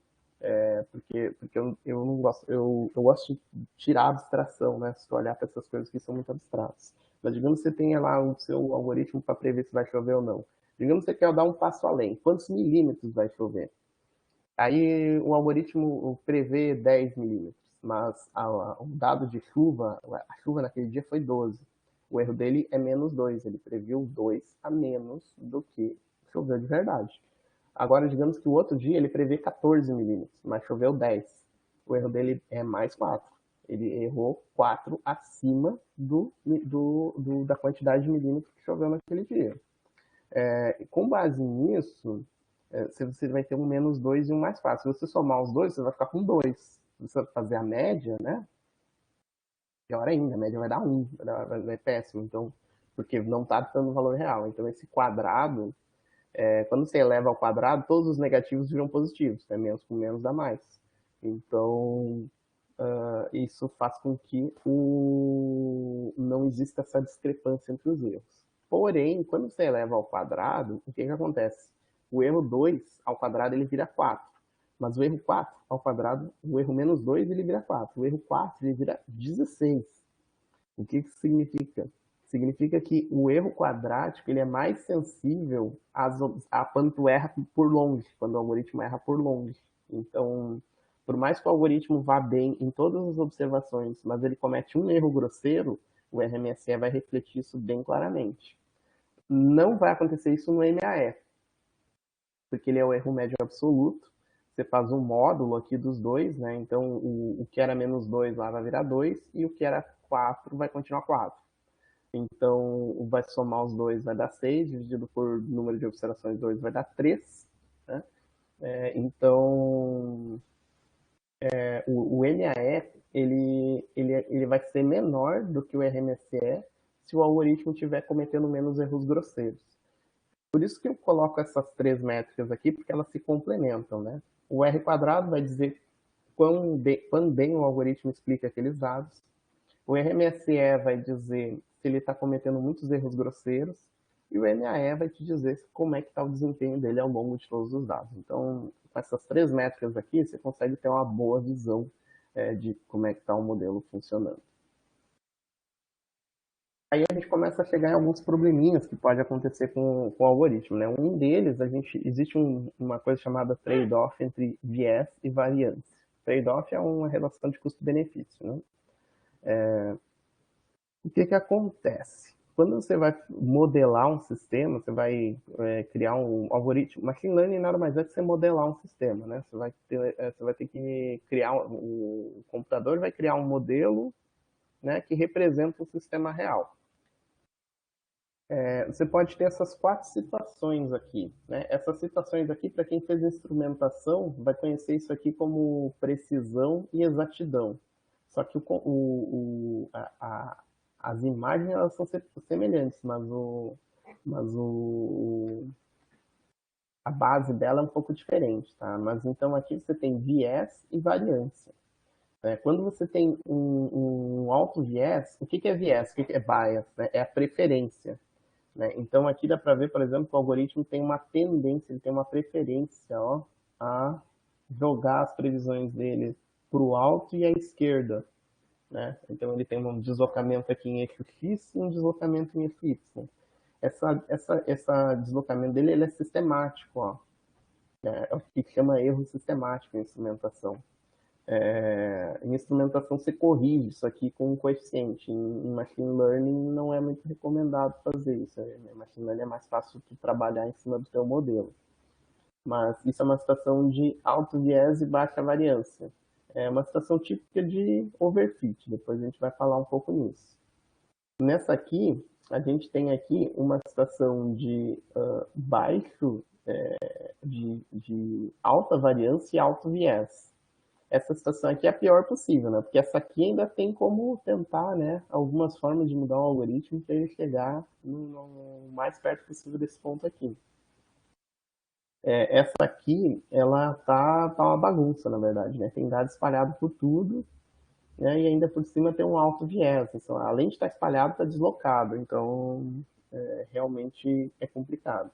eu não gosto, eu gosto de tirar a abstração, né? Se tu olhar para essas coisas que são muito abstratas. Mas digamos que você tenha lá o seu algoritmo para prever se vai chover ou não. Digamos que você quer dar um passo além. Quantos milímetros vai chover? Aí o algoritmo prevê 10 milímetros, mas o dado de chuva, a chuva naquele dia foi 12. O erro dele é menos 2, ele previu 2 a menos do que choveu de verdade. Agora, digamos que o outro dia ele prevê 14 milímetros, mas choveu 10. O erro dele é mais 4. Ele errou 4 acima da quantidade de milímetros que choveu naquele dia. Com base nisso, você vai ter um menos 2 e um mais 4. Se você somar os dois, você vai ficar com 2. Se você fazer a média, né? Pior ainda, a média vai dar 1. Vai péssimo. Então, porque não está dando valor real. Então, esse quadrado, quando você eleva ao quadrado, todos os negativos viram positivos. Né? Menos com menos dá mais. Então, isso faz com que não exista essa discrepância entre os erros. Porém, quando você eleva ao quadrado, o que acontece? O erro 2 ao quadrado ele vira 4. Mas o erro 4 ao quadrado, o erro menos 2 ele vira 4. O erro 4 ele vira 16. O que isso significa? Significa que o erro quadrático ele é mais sensível a quando tu erra por longe, quando o algoritmo erra por longe. Então, por mais que o algoritmo vá bem em todas as observações, mas ele comete um erro grosseiro, o RMSE vai refletir isso bem claramente. Não vai acontecer isso no MAE, porque ele é o erro médio absoluto. Você faz um módulo aqui dos dois, né? Então, o que era menos 2 lá vai virar 2, e o que era 4 vai continuar 4. Então, vai somar os dois, vai dar 6, dividido por número de observações 2 vai dar 3. Né? Então, o MAE, ele vai ser menor do que o RMSE se o algoritmo estiver cometendo menos erros grosseiros. Por isso que eu coloco essas três métricas aqui, porque elas se complementam, né? O R quadrado vai dizer quão bem o algoritmo explica aqueles dados. O RMSE vai dizer se ele está cometendo muitos erros grosseiros. E o MAE vai te dizer como é que está o desempenho dele ao longo de todos os dados. Então, com essas três métricas aqui, você consegue ter uma boa visão de como é que está o modelo funcionando. Aí a gente começa a chegar em alguns probleminhas que pode acontecer com o algoritmo, né? Um deles, existe uma coisa chamada trade-off entre viés e variância. Trade-off é uma relação de custo-benefício, né? O que acontece? Quando você vai modelar um sistema, você vai criar um algoritmo. Machine Learning nada mais é que você modelar um sistema, né? Você vai ter que criar, o computador vai criar um modelo, né, que representa um sistema real. Você pode ter essas quatro situações aqui, né? Essas situações aqui, para quem fez instrumentação, vai conhecer isso aqui como precisão e exatidão. Só que as imagens elas são semelhantes, mas a base dela é um pouco diferente, tá? Mas então aqui você tem viés e variância. Quando você tem um alto viés, o que é viés? O que é bias? Né? É a preferência. Né? Então aqui dá para ver, por exemplo, que o algoritmo tem uma tendência, ele tem uma preferência a jogar as previsões dele para o alto e à esquerda. Né? Então ele tem um deslocamento aqui em eixo X e um deslocamento em eixo Y. Esse deslocamento dele ele é sistemático. É o que chama erro sistemático em instrumentação. Em instrumentação você corrige isso aqui com um coeficiente. Em machine learning não é muito recomendado fazer isso. Em machine learning é mais fácil tu trabalhar em cima do teu modelo. Mas isso é uma situação de alto viés e baixa variância. É uma situação típica de overfit. Depois a gente vai falar um pouco nisso. Nessa aqui, a gente tem aqui uma situação de baixo, de alta variância e alto viés. Essa situação aqui é a pior possível, né? Porque essa aqui ainda tem como tentar, né, algumas formas de mudar o algoritmo para ele chegar no mais perto possível desse ponto aqui. Essa aqui, ela tá uma bagunça, na verdade, né? Tem dados espalhados por tudo, né? E ainda por cima tem um alto viés. Então, além de estar espalhado, está deslocado. Então, realmente é complicado.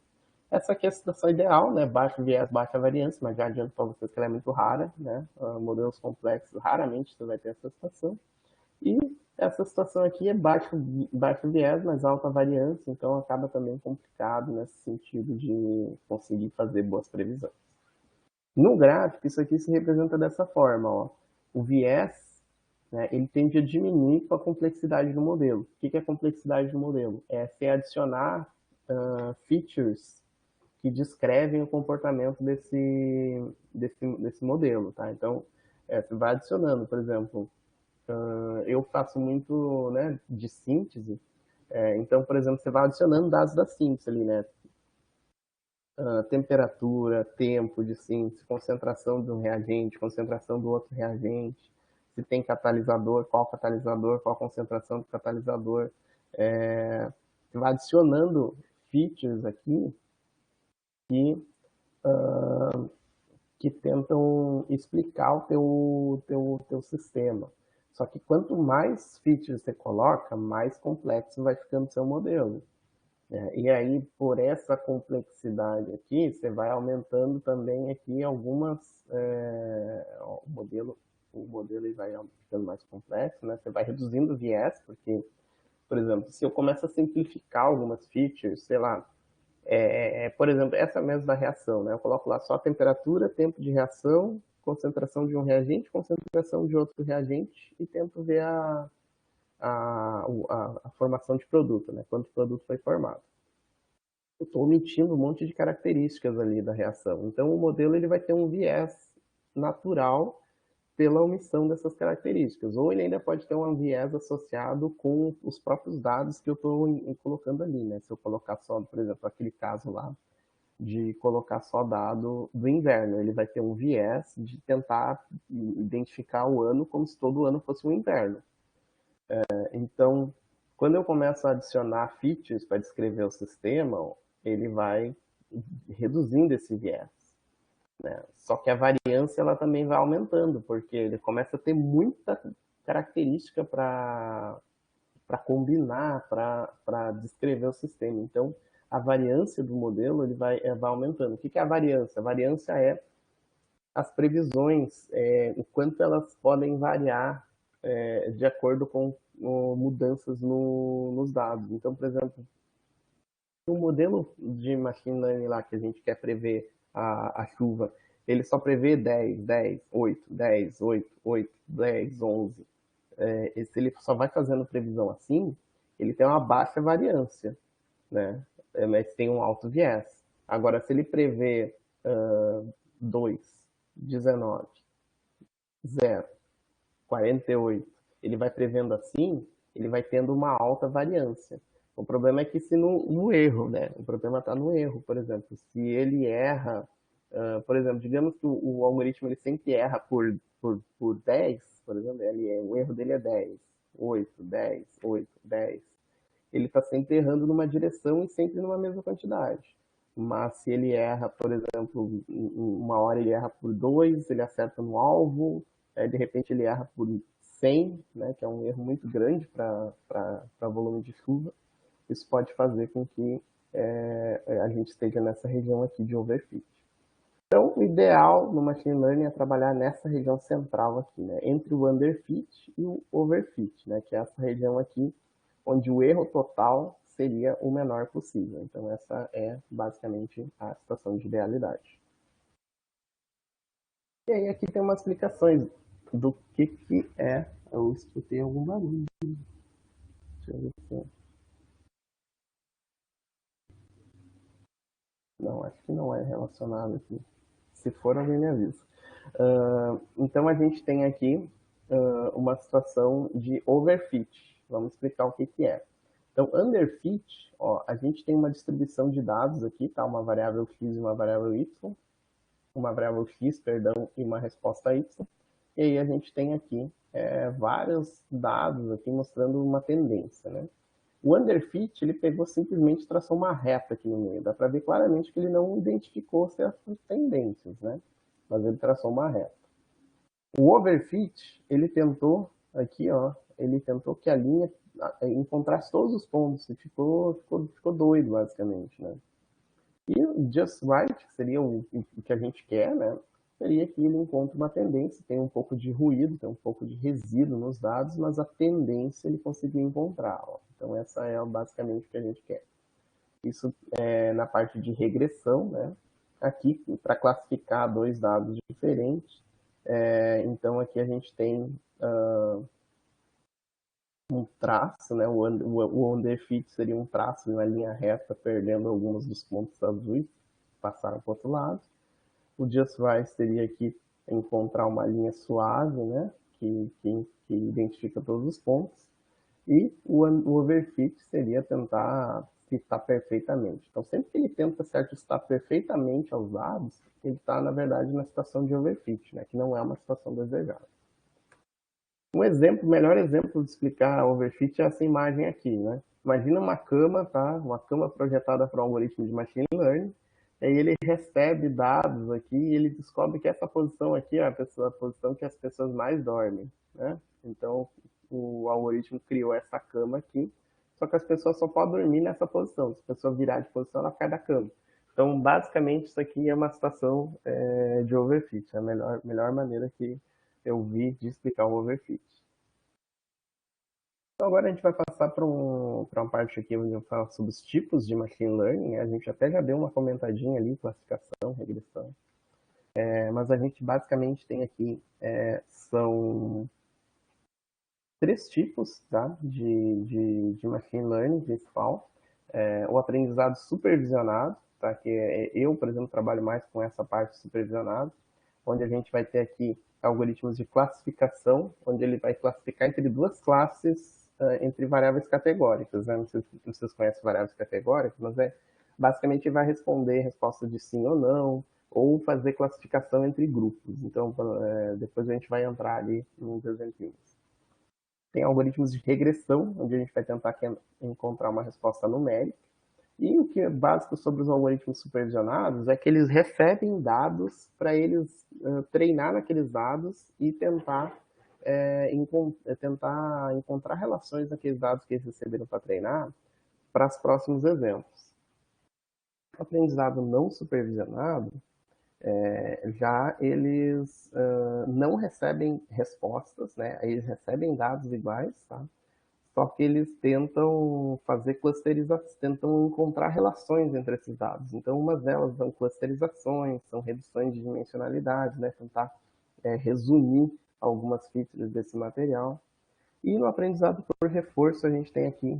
Essa aqui é a situação ideal, né? Baixo viés, baixa variância, mas já adianto para vocês que ela é muito rara, né? Modelos complexos, raramente você vai ter essa situação. E essa situação aqui é baixo viés, mas alta variância, então acaba também complicado nesse sentido de conseguir fazer boas previsões. No gráfico, isso aqui se representa dessa forma, ó. O viés, né, ele tende a diminuir com a complexidade do modelo. O que é a complexidade do modelo? É você adicionar features que descrevem o comportamento desse modelo, tá? Então, você vai adicionando, por exemplo, eu faço muito, né, de síntese, então, por exemplo, você vai adicionando dados da síntese ali, né? Temperatura, tempo de síntese, concentração de um reagente, concentração do outro reagente, se tem catalisador, qual a concentração do catalisador. Você vai adicionando features aqui que tentam explicar o teu sistema. Só que quanto mais features você coloca, mais complexo vai ficando o seu modelo. E aí, por essa complexidade aqui, você vai aumentando também aqui algumas... o modelo vai ficando mais complexo, né? Você vai reduzindo o viés, porque, por exemplo, se eu começo a simplificar algumas features, sei lá, por exemplo, essa mesma reação, né? Eu coloco lá só a temperatura, tempo de reação, concentração de um reagente, concentração de outro reagente e tento ver a formação de produto, né? Quando o produto foi formado. Eu estou omitindo um monte de características ali da reação. Então, o modelo ele vai ter um viés natural pela omissão dessas características. Ou ele ainda pode ter um viés associado com os próprios dados que eu estou colocando ali, né? Se eu colocar só, por exemplo, aquele caso lá, de colocar só dado do inverno. Ele vai ter um viés de tentar identificar o ano como se todo ano fosse um inverno. Então, quando eu começo a adicionar features para descrever o sistema, ele vai reduzindo esse viés. Né? Só que a variância ela também vai aumentando, porque ele começa a ter muita característica para combinar, para descrever o sistema. Então, a variância do modelo ele vai aumentando. O que é a variância? A variância é as previsões, o quanto elas podem variar de acordo com mudanças nos dados. Então, por exemplo, o modelo de machine learning lá que a gente quer prever a chuva, ele só prevê 10, 10, 8, 10, 8, 8, 10, 11. Se ele só vai fazendo previsão assim, ele tem uma baixa variância, né? Mas tem um alto viés. Agora, se ele prevê 2, 19, 0, 48, ele vai prevendo assim, ele vai tendo uma alta variância. O problema é que se no erro, né? O problema está no erro, por exemplo. Se ele erra, por exemplo, digamos que o algoritmo ele sempre erra por 10, por exemplo, o erro dele é 10, 8, 10, 8, 10. Ele está sempre errando numa direção e sempre numa mesma quantidade. Mas se ele erra, por exemplo, uma hora ele erra por 2, ele acerta no alvo, de repente ele erra por 100, né, que é um erro muito grande para volume de chuva. Isso pode fazer com que a gente esteja nessa região aqui de overfit. Então, o ideal no machine learning é trabalhar nessa região central aqui, né, entre o underfit e o overfit, né, que é essa região aqui onde o erro total seria o menor possível. Então, essa é basicamente a situação de idealidade. E aí, aqui tem umas explicações do que é. Eu escutei algum barulho. Deixa eu ver se... Não, acho que não é relacionado aqui. Se for, alguém me avisa. Então, a gente tem aqui uma situação de overfit. Vamos explicar o que é. Então, underfit, ó, a gente tem uma distribuição de dados aqui, tá? Uma variável x e uma variável y. Uma variável x, perdão, e uma resposta y. E aí a gente tem aqui vários dados aqui mostrando uma tendência, né? O underfit, ele pegou simplesmente traçou uma reta aqui no meio. Dá para ver claramente que ele não identificou certas tendências, né? Mas ele traçou uma reta. O overfit, ele tentou aqui, ó, ele tentou que a linha encontrasse todos os pontos e ficou doido, basicamente, né? E o just right, que seria o que a gente quer, né? Seria que ele encontre uma tendência, tem um pouco de ruído, tem um pouco de resíduo nos dados, mas a tendência ele conseguiu encontrar. Ó. Então, essa é basicamente o que a gente quer. Isso é na parte de regressão, né? Aqui, para classificar dois dados diferentes. Então, aqui a gente tem um traço, né? O underfit seria um traço de uma linha reta, perdendo alguns dos pontos azuis, passaram para o outro lado. O just right seria aqui encontrar uma linha suave, né? Que identifica todos os pontos. E o overfit seria tentar citar perfeitamente. Então, sempre que ele tenta se ajustar perfeitamente aos dados, ele está, na verdade, na situação de overfit, né? Que não é uma situação desejada. Um exemplo, o melhor exemplo de explicar overfit é essa imagem aqui, né? Imagina uma cama, tá? Uma cama projetada para um algoritmo de machine learning, e aí ele recebe dados aqui e ele descobre que essa posição aqui é a posição que as pessoas mais dormem, né? Então, o algoritmo criou essa cama aqui, só que as pessoas só podem dormir nessa posição. Se a pessoa virar de posição, ela cai da cama. Então, basicamente, isso aqui é uma situação de overfit. É a melhor maneira que eu vi de explicar o overfit. Então, agora a gente vai passar para uma parte aqui onde eu falo sobre os tipos de machine learning. A gente até já deu uma comentadinha ali, classificação, regressão. Mas a gente basicamente tem aqui, são 3 tipos, tá, de machine learning principal. O aprendizado supervisionado, tá, que eu, por exemplo, trabalho mais com essa parte supervisionada, onde a gente vai ter aqui algoritmos de classificação, onde ele vai classificar entre 2 classes, entre variáveis categóricas, né? Não sei se vocês conhecem variáveis categóricas, mas basicamente vai responder resposta de sim ou não, ou fazer classificação entre grupos. Então, depois a gente vai entrar ali nos exemplinhos. Tem algoritmos de regressão, onde a gente vai tentar encontrar uma resposta numérica. E o que é básico sobre os algoritmos supervisionados é que eles recebem dados para eles treinar naqueles dados e tentar encontrar relações naqueles dados que eles receberam para treinar para os próximos eventos. O aprendizado não supervisionado, já eles não recebem respostas, né? Eles recebem dados iguais, tá? Só que eles tentam fazer clusterização, tentam encontrar relações entre esses dados. Então, umas delas são clusterizações, são reduções de dimensionalidade, né? Tentar resumir algumas features desse material. E no aprendizado por reforço, a gente tem aqui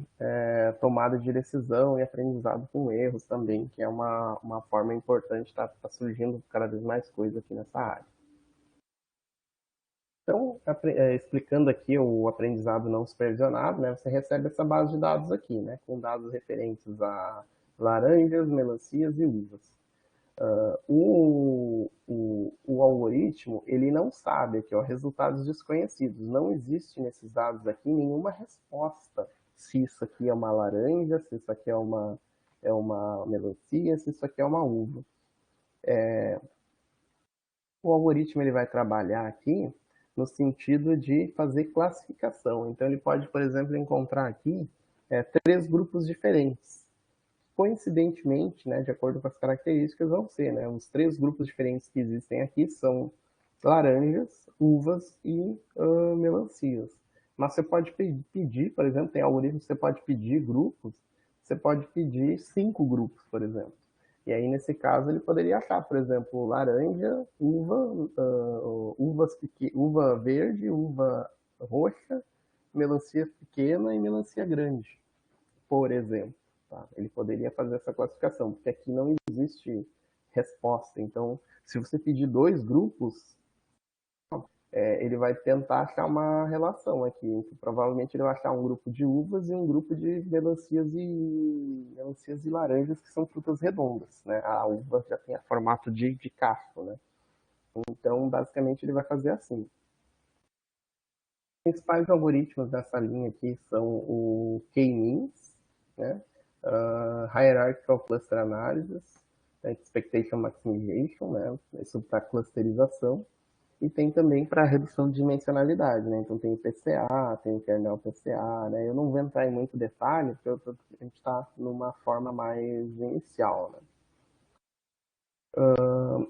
tomada de decisão e aprendizado com erros também, que é uma forma importante, tá surgindo cada vez mais coisa aqui nessa área. Então, explicando aqui o aprendizado não supervisionado, né, você recebe essa base de dados aqui, né, com dados referentes a laranjas, melancias e uvas. O algoritmo, ele não sabe aqui, ó, resultados desconhecidos. Não existe nesses dados aqui nenhuma resposta se isso aqui é uma laranja, se isso aqui é uma melancia, se isso aqui é uma uva. O algoritmo ele vai trabalhar aqui no sentido de fazer classificação. Então, ele pode, por exemplo, encontrar aqui 3 grupos diferentes. Coincidentemente, né, de acordo com as características, vão ser, né, os 3 grupos diferentes que existem aqui são laranjas, uvas e melancias. Mas você pode pedir, por exemplo, tem algoritmos que você pode pedir grupos, você pode pedir 5 grupos, por exemplo. E aí, nesse caso, ele poderia achar, por exemplo, laranja, uva verde, uva roxa, melancia pequena e melancia grande, por exemplo. Tá? Ele poderia fazer essa classificação, porque aqui não existe resposta. Então, se você pedir 2 grupos, ele vai tentar achar uma relação aqui. Então, provavelmente ele vai achar um grupo de uvas e um grupo de melancias e laranjas, que são frutas redondas. Né? A uva já tem formato de cacho. Né? Então, basicamente, ele vai fazer assim. Os principais algoritmos dessa linha aqui são o K-means, né? Hierarchical Cluster Analysis, Expectation Maximization, né? Isso para clusterização. E tem também para redução de dimensionalidade, né? Então tem o PCA, tem o kernel PCA, né? Eu não vou entrar em muito detalhe, porque a gente está numa forma mais inicial, né?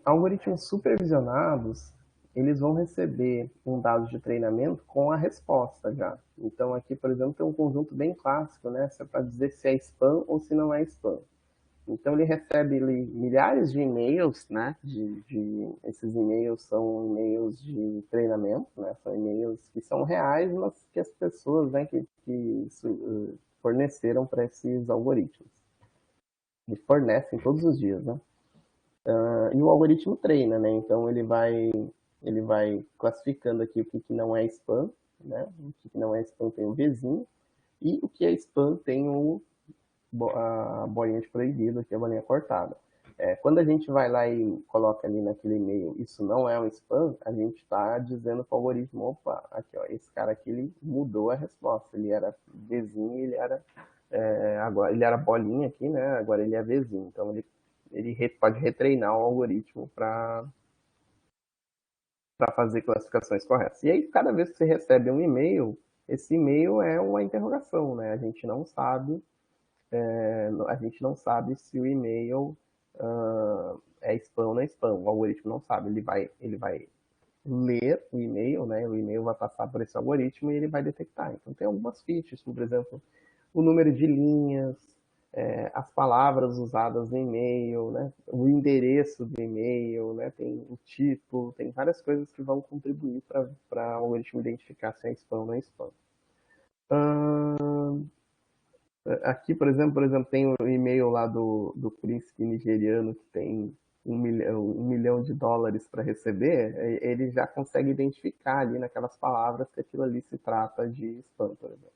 Algoritmos supervisionados, eles vão receber um dado de treinamento com a resposta já. Então aqui, por exemplo, tem um conjunto bem clássico, né? Para dizer se é spam ou se não é spam. Então ele recebe milhares de e-mails, né? Esses e-mails são e-mails de treinamento, né? São e-mails que são reais, mas que as pessoas, né, que forneceram para esses algoritmos. Eles fornecem todos os dias, né? E o algoritmo treina, né? Então ele vai classificando aqui o que não é spam, né? O que não é spam tem o vizinho, e o que é spam tem a bolinha de proibido, que é a bolinha cortada. Quando a gente vai lá e coloca ali naquele e-mail, isso não é um spam, a gente está dizendo para o algoritmo, opa, aqui, ó, esse cara aqui, ele mudou a resposta, ele era vizinho, agora ele era bolinha aqui, né? Agora ele é vizinho, então ele pode retreinar o algoritmo para fazer classificações corretas. E aí, cada vez que você recebe um e-mail, esse e-mail é uma interrogação, né? A gente não sabe se o e-mail é spam ou não é spam. O algoritmo não sabe. Ele vai ler o e-mail, né? O e-mail vai passar por esse algoritmo e ele vai detectar. Então, tem algumas features, como, por exemplo, o número de linhas, as palavras usadas no e-mail, né? O endereço do e-mail, né? Tem o tipo, tem várias coisas que vão contribuir para o algoritmo identificar se é spam ou não é spam. Aqui, por exemplo, tem o e-mail lá do príncipe nigeriano que tem $1 milhão para receber, ele já consegue identificar ali naquelas palavras que aquilo ali se trata de spam, por exemplo.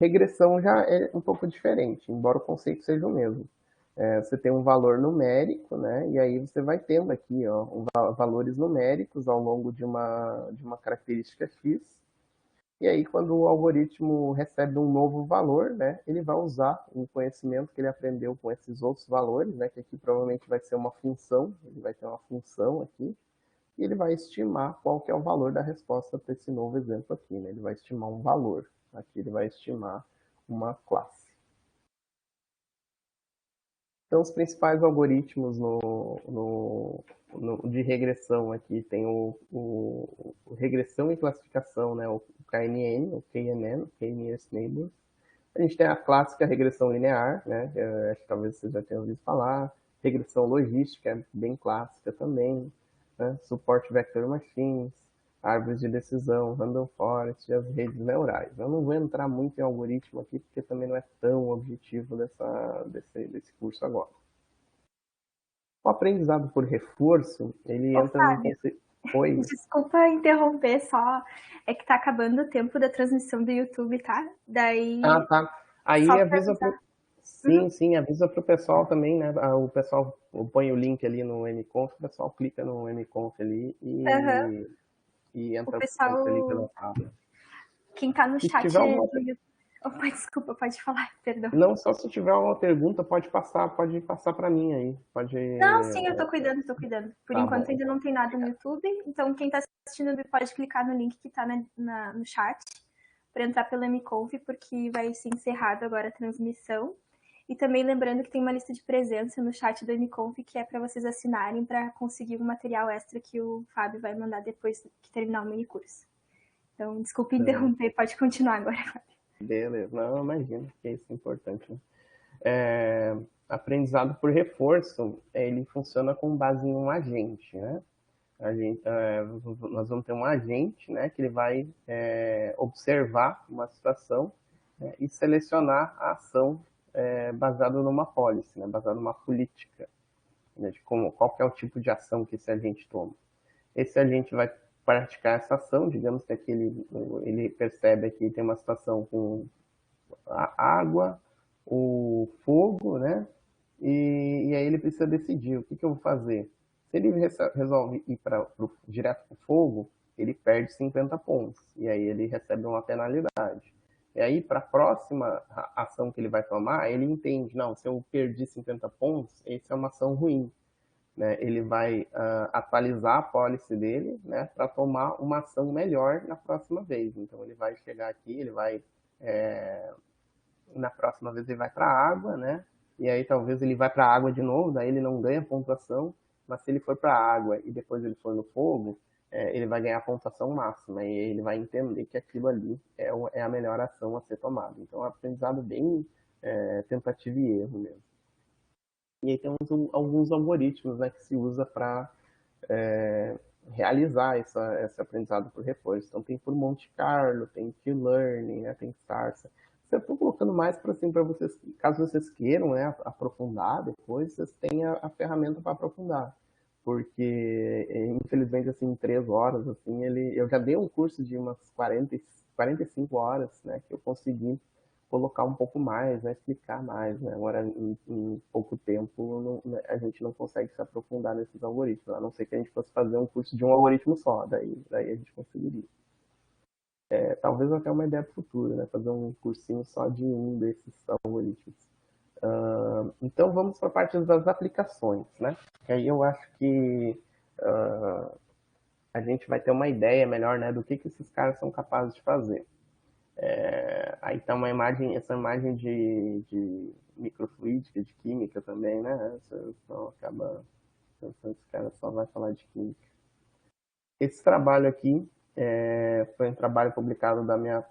Regressão já é um pouco diferente, embora o conceito seja o mesmo. Você tem um valor numérico, né? E aí você vai tendo aqui, ó, valores numéricos ao longo de uma característica X. E aí, quando o algoritmo recebe um novo valor, né, ele vai usar o conhecimento que ele aprendeu com esses outros valores, né, que aqui provavelmente vai ser uma função, ele vai ter uma função aqui, e ele vai estimar qual que é o valor da resposta para esse novo exemplo aqui, né? Ele vai estimar um valor. Aqui ele vai estimar uma classe. Então, os principais algoritmos de regressão aqui tem o regressão e classificação, né? O KNN, o KNN, K-Nearest Neighbor. A gente tem a clássica regressão linear, né? Acho que talvez vocês já tenham ouvido falar. Regressão logística, é bem clássica também. Né? Suporte vector machines, árvores de decisão, random forest e as redes neurais. Eu não vou entrar muito em algoritmo aqui, porque também não é tão objetivo desse curso agora. O aprendizado por reforço, ele Ô, entra num Fábio, conceito... Oi? desculpa interromper, só é que tá acabando o tempo da transmissão do YouTube, tá? Ah, Daí, tá. só Aí pra avisa avisar. pro... Uhum. Sim, sim, avisa pro pessoal também, né? O pessoal põe o link ali no MConf, o pessoal clica no MConf ali Aham. e O entra ali pessoal, pela sala. quem tá no Se chat tiver alguma... do YouTube. Opa, desculpa, pode falar, perdão. Não, só se tiver alguma pergunta, pode passar para mim aí. Pode. Não, sim, eu tô cuidando, tô cuidando. Por Tá enquanto bom. ainda não tem nada no YouTube, então quem tá assistindo pode clicar no link que tá no chat para entrar pelo MConf, porque vai ser encerrado agora a transmissão. E também lembrando que tem uma lista de presença no chat do MConf que é para vocês assinarem para conseguir um material extra que o Fábio vai mandar depois que terminar o minicurso. Então, desculpe Tá. interromper, pode continuar agora, Fábio. Beleza. Não, imagina que isso é importante. Né? Aprendizado por reforço, ele funciona com base em um agente, né? Nós vamos ter um agente, né, que ele vai observar uma situação, né, e selecionar a ação baseada numa policy, né, baseada numa política, né, de qual que é o tipo de ação que esse agente toma. Esse agente vai praticar essa ação, digamos que aqui ele percebe que tem uma situação com a água, o fogo, né? E aí ele precisa decidir o que eu vou fazer. Se ele resolve ir direto para o fogo, ele perde 50 pontos. E aí ele recebe uma penalidade. E aí, para a próxima ação que ele vai tomar, ele entende, não, se eu perdi 50 pontos, essa é uma ação ruim. Né? Ele vai atualizar a policy dele, né, para tomar uma ação melhor na próxima vez. Então ele vai chegar aqui, ele vai na próxima vez ele vai para a água, né? E aí talvez ele vai para a água de novo, daí ele não ganha pontuação, mas se ele for para a água e depois ele for no fogo, ele vai ganhar a pontuação máxima e ele vai entender que aquilo ali é a melhor ação a ser tomada. Então é um aprendizado bem tentativa e erro mesmo. E aí tem alguns algoritmos, né, que se usa para realizar esse aprendizado por reforço. Então tem por Monte Carlo, tem Q-Learning, né, tem Sarsa. Eu estou colocando mais para assim, para vocês, caso vocês queiram, né, aprofundar depois, vocês têm a ferramenta para aprofundar. Porque, infelizmente, assim, em 3 horas, assim, eu já dei um curso de umas 45 horas, né, que eu consegui colocar um pouco mais, né, explicar mais. Né? Agora, em pouco tempo, a gente não consegue se aprofundar nesses algoritmos, a não ser que a gente fosse fazer um curso de um algoritmo só, daí a gente conseguiria. Talvez até uma ideia para o futuro, né? Fazer um cursinho só de um desses algoritmos. Então vamos para a parte das aplicações, né? Que aí eu acho que a gente vai ter uma ideia melhor, né, do que esses caras são capazes de fazer. Aí tá essa imagem de microfluídica, de química também, né? Só acaba pensando que esse cara só vai falar de química. Esse trabalho aqui foi um trabalho publicado da minha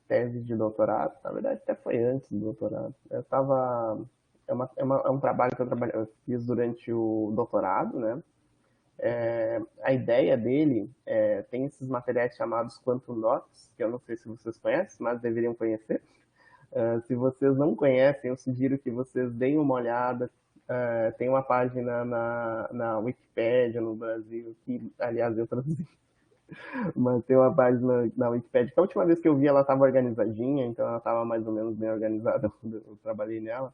tese de doutorado, na verdade até foi antes do doutorado. É um trabalho que eu fiz durante o doutorado, né? A ideia dele tem esses materiais chamados Quantum Dots, que eu não sei se vocês conhecem, mas deveriam conhecer. Se vocês não conhecem, eu sugiro que vocês deem uma olhada. Tem uma página na Wikipédia no Brasil, que, aliás, eu traduzi, mas tem uma página na Wikipédia, que a última vez que eu vi ela estava organizadinha, então ela estava mais ou menos bem organizada quando eu trabalhei nela.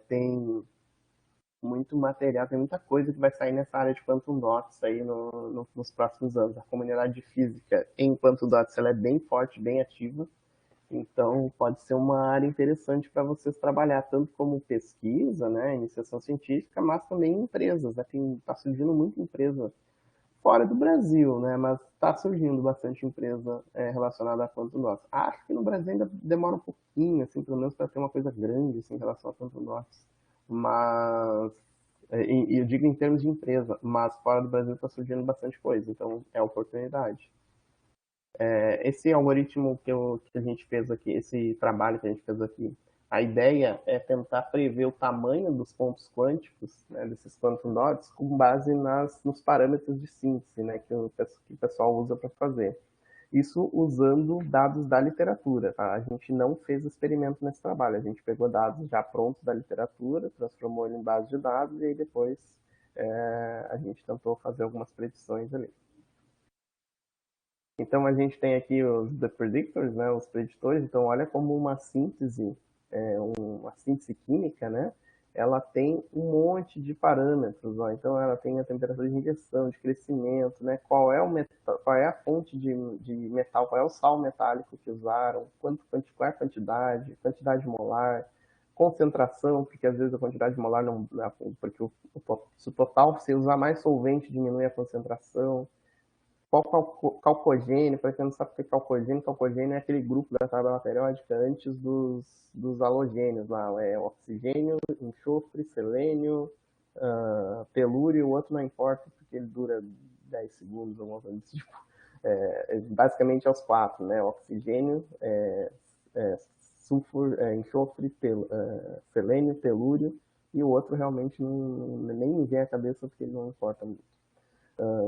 Tem muito material, tem muita coisa que vai sair nessa área de Quantum Dots aí nos próximos anos. A comunidade de física em Quantum Dots ela é bem forte, bem ativa, então pode ser uma área interessante para vocês trabalhar, tanto como pesquisa, né, iniciação científica, mas também em empresas, né, tá surgindo muita empresa fora do Brasil, né, mas está surgindo bastante empresa relacionada a Quantum Dots. Acho que no Brasil ainda demora um pouquinho, assim, pelo menos para ter uma coisa grande assim, em relação a Quantum Dots, mas e eu digo em termos de empresa, mas fora do Brasil está surgindo bastante coisa, então é oportunidade. Esse algoritmo que a gente fez aqui, esse trabalho que a gente fez aqui, a ideia é tentar prever o tamanho dos pontos quânticos, né, desses quantum dots, com base nos parâmetros de síntese, né, que o pessoal usa para fazer. Isso usando dados da literatura. Tá? A gente não fez experimento nesse trabalho, a gente pegou dados já prontos da literatura, transformou ele em base de dados e aí depois a gente tentou fazer algumas predições ali. Então a gente tem aqui os the predictors, né, os preditores. Então olha como uma síntese, uma síntese química, né, ela tem um monte de parâmetros. Ó. Então ela tem a temperatura de injeção, de crescimento, né, qual é a fonte de metal, qual é o sal metálico que usaram, qual é a quantidade molar, concentração, porque às vezes a quantidade molar não, porque se o total se usar mais solvente diminui a concentração. Qual calcogênio, para quem não sabe o que é calcogênio é aquele grupo da tabela periódica antes dos halogênios lá, oxigênio, enxofre, selênio, telúrio, o outro não importa porque ele dura 10 segundos, alguma coisa desse tipo. Basicamente é os quatro, né? Oxigênio, sulfur, enxofre, selênio, telúrio, e o outro realmente nem me vem à cabeça porque ele não importa muito.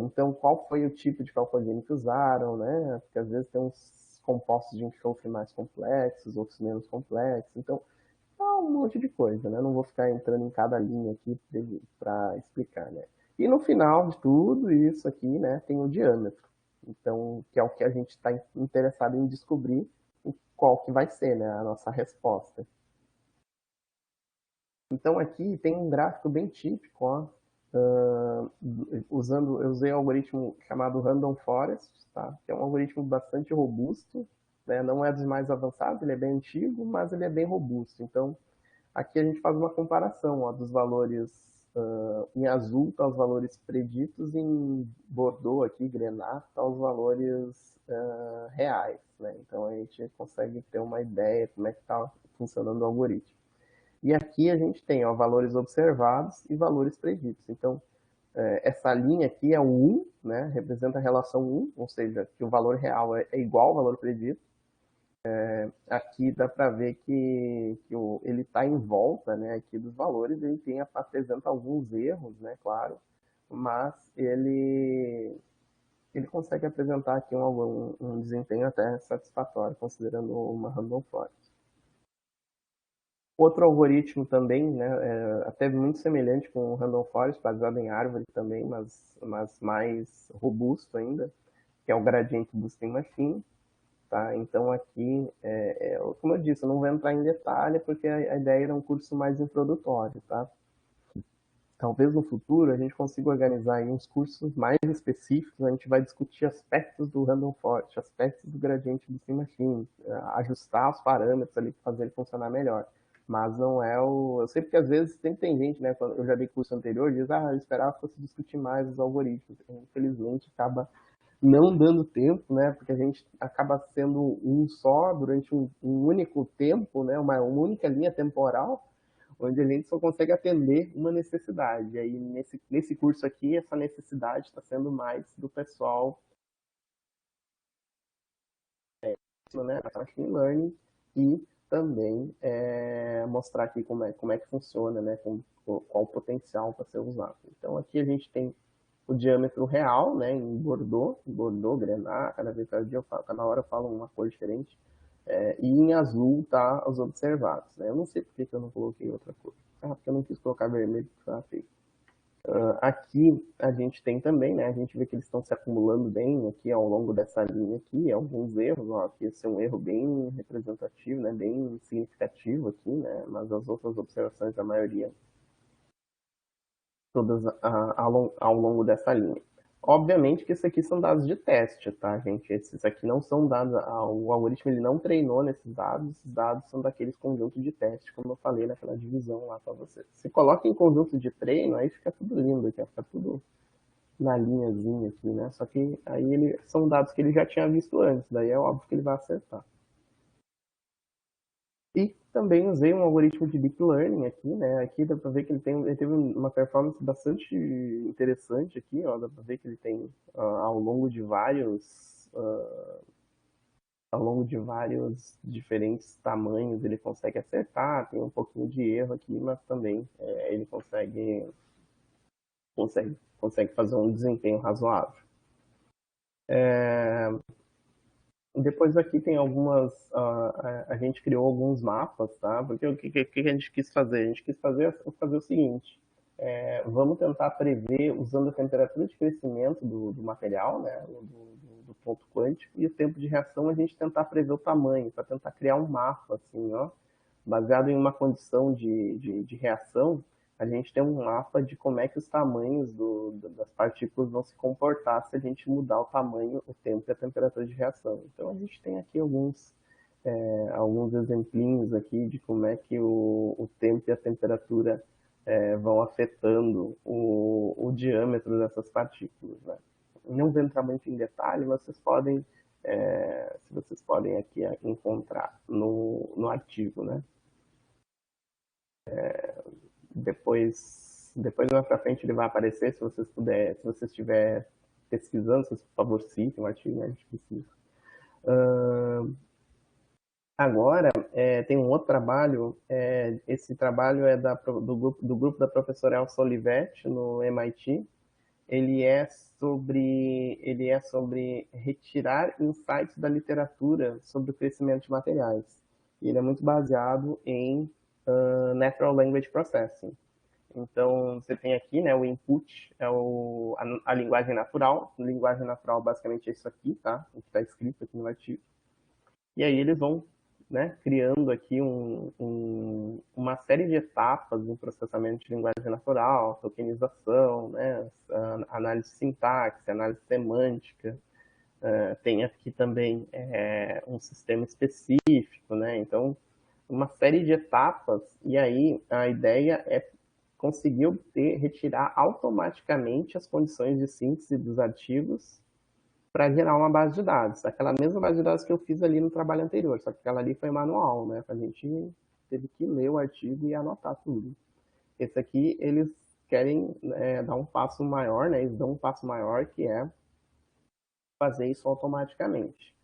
Então, qual foi o tipo de calcogênio que usaram, né? Porque às vezes tem uns compostos de enxofre mais complexos, outros menos complexos. Então, um monte de coisa, né? Não vou ficar entrando em cada linha aqui para explicar, né? E no final de tudo isso aqui, né, tem o diâmetro. Então, que é o que a gente está interessado em descobrir qual que vai ser, né, a nossa resposta. Então, aqui tem um gráfico bem típico, ó, eu usei um algoritmo chamado Random Forest, tá? Que é um algoritmo bastante robusto, né? Não é dos mais avançados, ele é bem antigo, mas ele é bem robusto. Então, aqui a gente faz uma comparação ó, dos valores em azul, tá os valores preditos, em Bordeaux, aqui, Grenache, tá os valores reais. Né? Então, a gente consegue ter uma ideia de como é que está funcionando o algoritmo. E aqui a gente tem ó, valores observados e valores preditos. Então, essa linha aqui é o 1, né? Representa a relação 1, ou seja, que o valor real é igual ao valor predito. Aqui dá para ver que ele está em volta, né, aqui dos valores, ele apresenta alguns erros, né, claro, mas ele consegue apresentar aqui um desempenho até satisfatório, considerando uma random forest. Outro algoritmo também, né, até muito semelhante com o Random Forest, baseado em árvore também, mas mais robusto ainda, que é o Gradient Boosting Machine. Tá? Então aqui, como eu disse, eu não vou entrar em detalhe porque a ideia era um curso mais introdutório. Tá? Talvez no futuro a gente consiga organizar aí uns cursos mais específicos, a gente vai discutir aspectos do Random Forest, aspectos do Gradient Boosting Machine, ajustar os parâmetros ali para fazer ele funcionar melhor. Mas não é o... Eu sei porque às vezes sempre tem gente, né? Eu já dei curso anterior, diz, eu esperava que fosse discutir mais os algoritmos. Infelizmente, acaba não dando tempo, né? Porque a gente acaba sendo um só durante um único tempo, né? Uma única linha temporal, onde a gente só consegue atender uma necessidade. E aí, nesse curso aqui, essa necessidade está sendo mais do pessoal, né? Machine Learning e também mostrar aqui como é que funciona, né? Qual o potencial para ser usado. Então aqui a gente tem o diâmetro real, né? Em Bordeaux, Grenache, cada hora eu falo uma cor diferente. E em azul tá os observados. Né? Eu não sei por que eu não coloquei outra cor. Porque eu não quis colocar vermelho, porque tá feio. Aqui a gente tem também, né, a gente vê que eles estão se acumulando bem aqui ao longo dessa linha aqui, alguns erros, ó, aqui esse é um erro bem representativo, né, bem significativo aqui, né, mas as outras observações, a maioria, todas ao longo dessa linha. Obviamente que esses aqui são dados de teste, tá, gente? Esses aqui não são dados, o algoritmo ele não treinou nesses dados, esses dados são daqueles conjuntos de teste, como eu falei naquela divisão lá para vocês. Se coloca em conjunto de treino, aí fica tudo lindo, aqui, fica tudo na linhazinha aqui, né? Só que aí são dados que ele já tinha visto antes, daí é óbvio que ele vai acertar. E também usei um algoritmo de Deep Learning aqui, né? Aqui dá para ver que ele teve uma performance bastante interessante aqui, ó. Dá para ver que ele tem ao longo de vários diferentes tamanhos, ele consegue acertar, tem um pouquinho de erro aqui, mas também ele consegue fazer um desempenho razoável. Depois aqui tem algumas, a gente criou alguns mapas, tá? Porque o que a gente quis fazer? A gente quis fazer o seguinte, vamos tentar prever, usando a temperatura de crescimento do material, né? Do ponto quântico, e o tempo de reação, a gente tentar prever o tamanho, para tentar criar um mapa, assim, ó, baseado em uma condição de reação, a gente tem um mapa de como é que os tamanhos das partículas vão se comportar se a gente mudar o tamanho, o tempo e a temperatura de reação. Então a gente tem aqui alguns exemplinhos aqui de como é que o tempo e a temperatura vão afetando o diâmetro dessas partículas, né? Não vou entrar muito em detalhe, mas vocês podem aqui encontrar no artigo, né? Depois mais para frente ele vai aparecer, se você estiver pesquisando, vocês, por favor, citem o artigo, né? A gente precisa. Agora, tem um outro trabalho, esse trabalho é do grupo da professora Elsa Olivetti, no MIT. Ele é sobre retirar insights da literatura sobre o crescimento de materiais. E ele é muito baseado em Natural Language Processing. Então, você tem aqui, né, o input, a linguagem natural. A linguagem natural, basicamente, é isso aqui, tá? O que está escrito aqui no artigo. E aí eles vão, né, criando aqui uma série de etapas no processamento de linguagem natural, tokenização, né, análise de sintaxe, análise semântica. Tem aqui também um sistema específico, né? Então, uma série de etapas, e aí a ideia é conseguir retirar automaticamente as condições de síntese dos artigos para gerar uma base de dados. Aquela mesma base de dados que eu fiz ali no trabalho anterior, só que aquela ali foi manual, né? A gente teve que ler o artigo e anotar tudo. Esse aqui, eles querem dar um passo maior, né? Eles dão um passo maior, que é fazer isso automaticamente.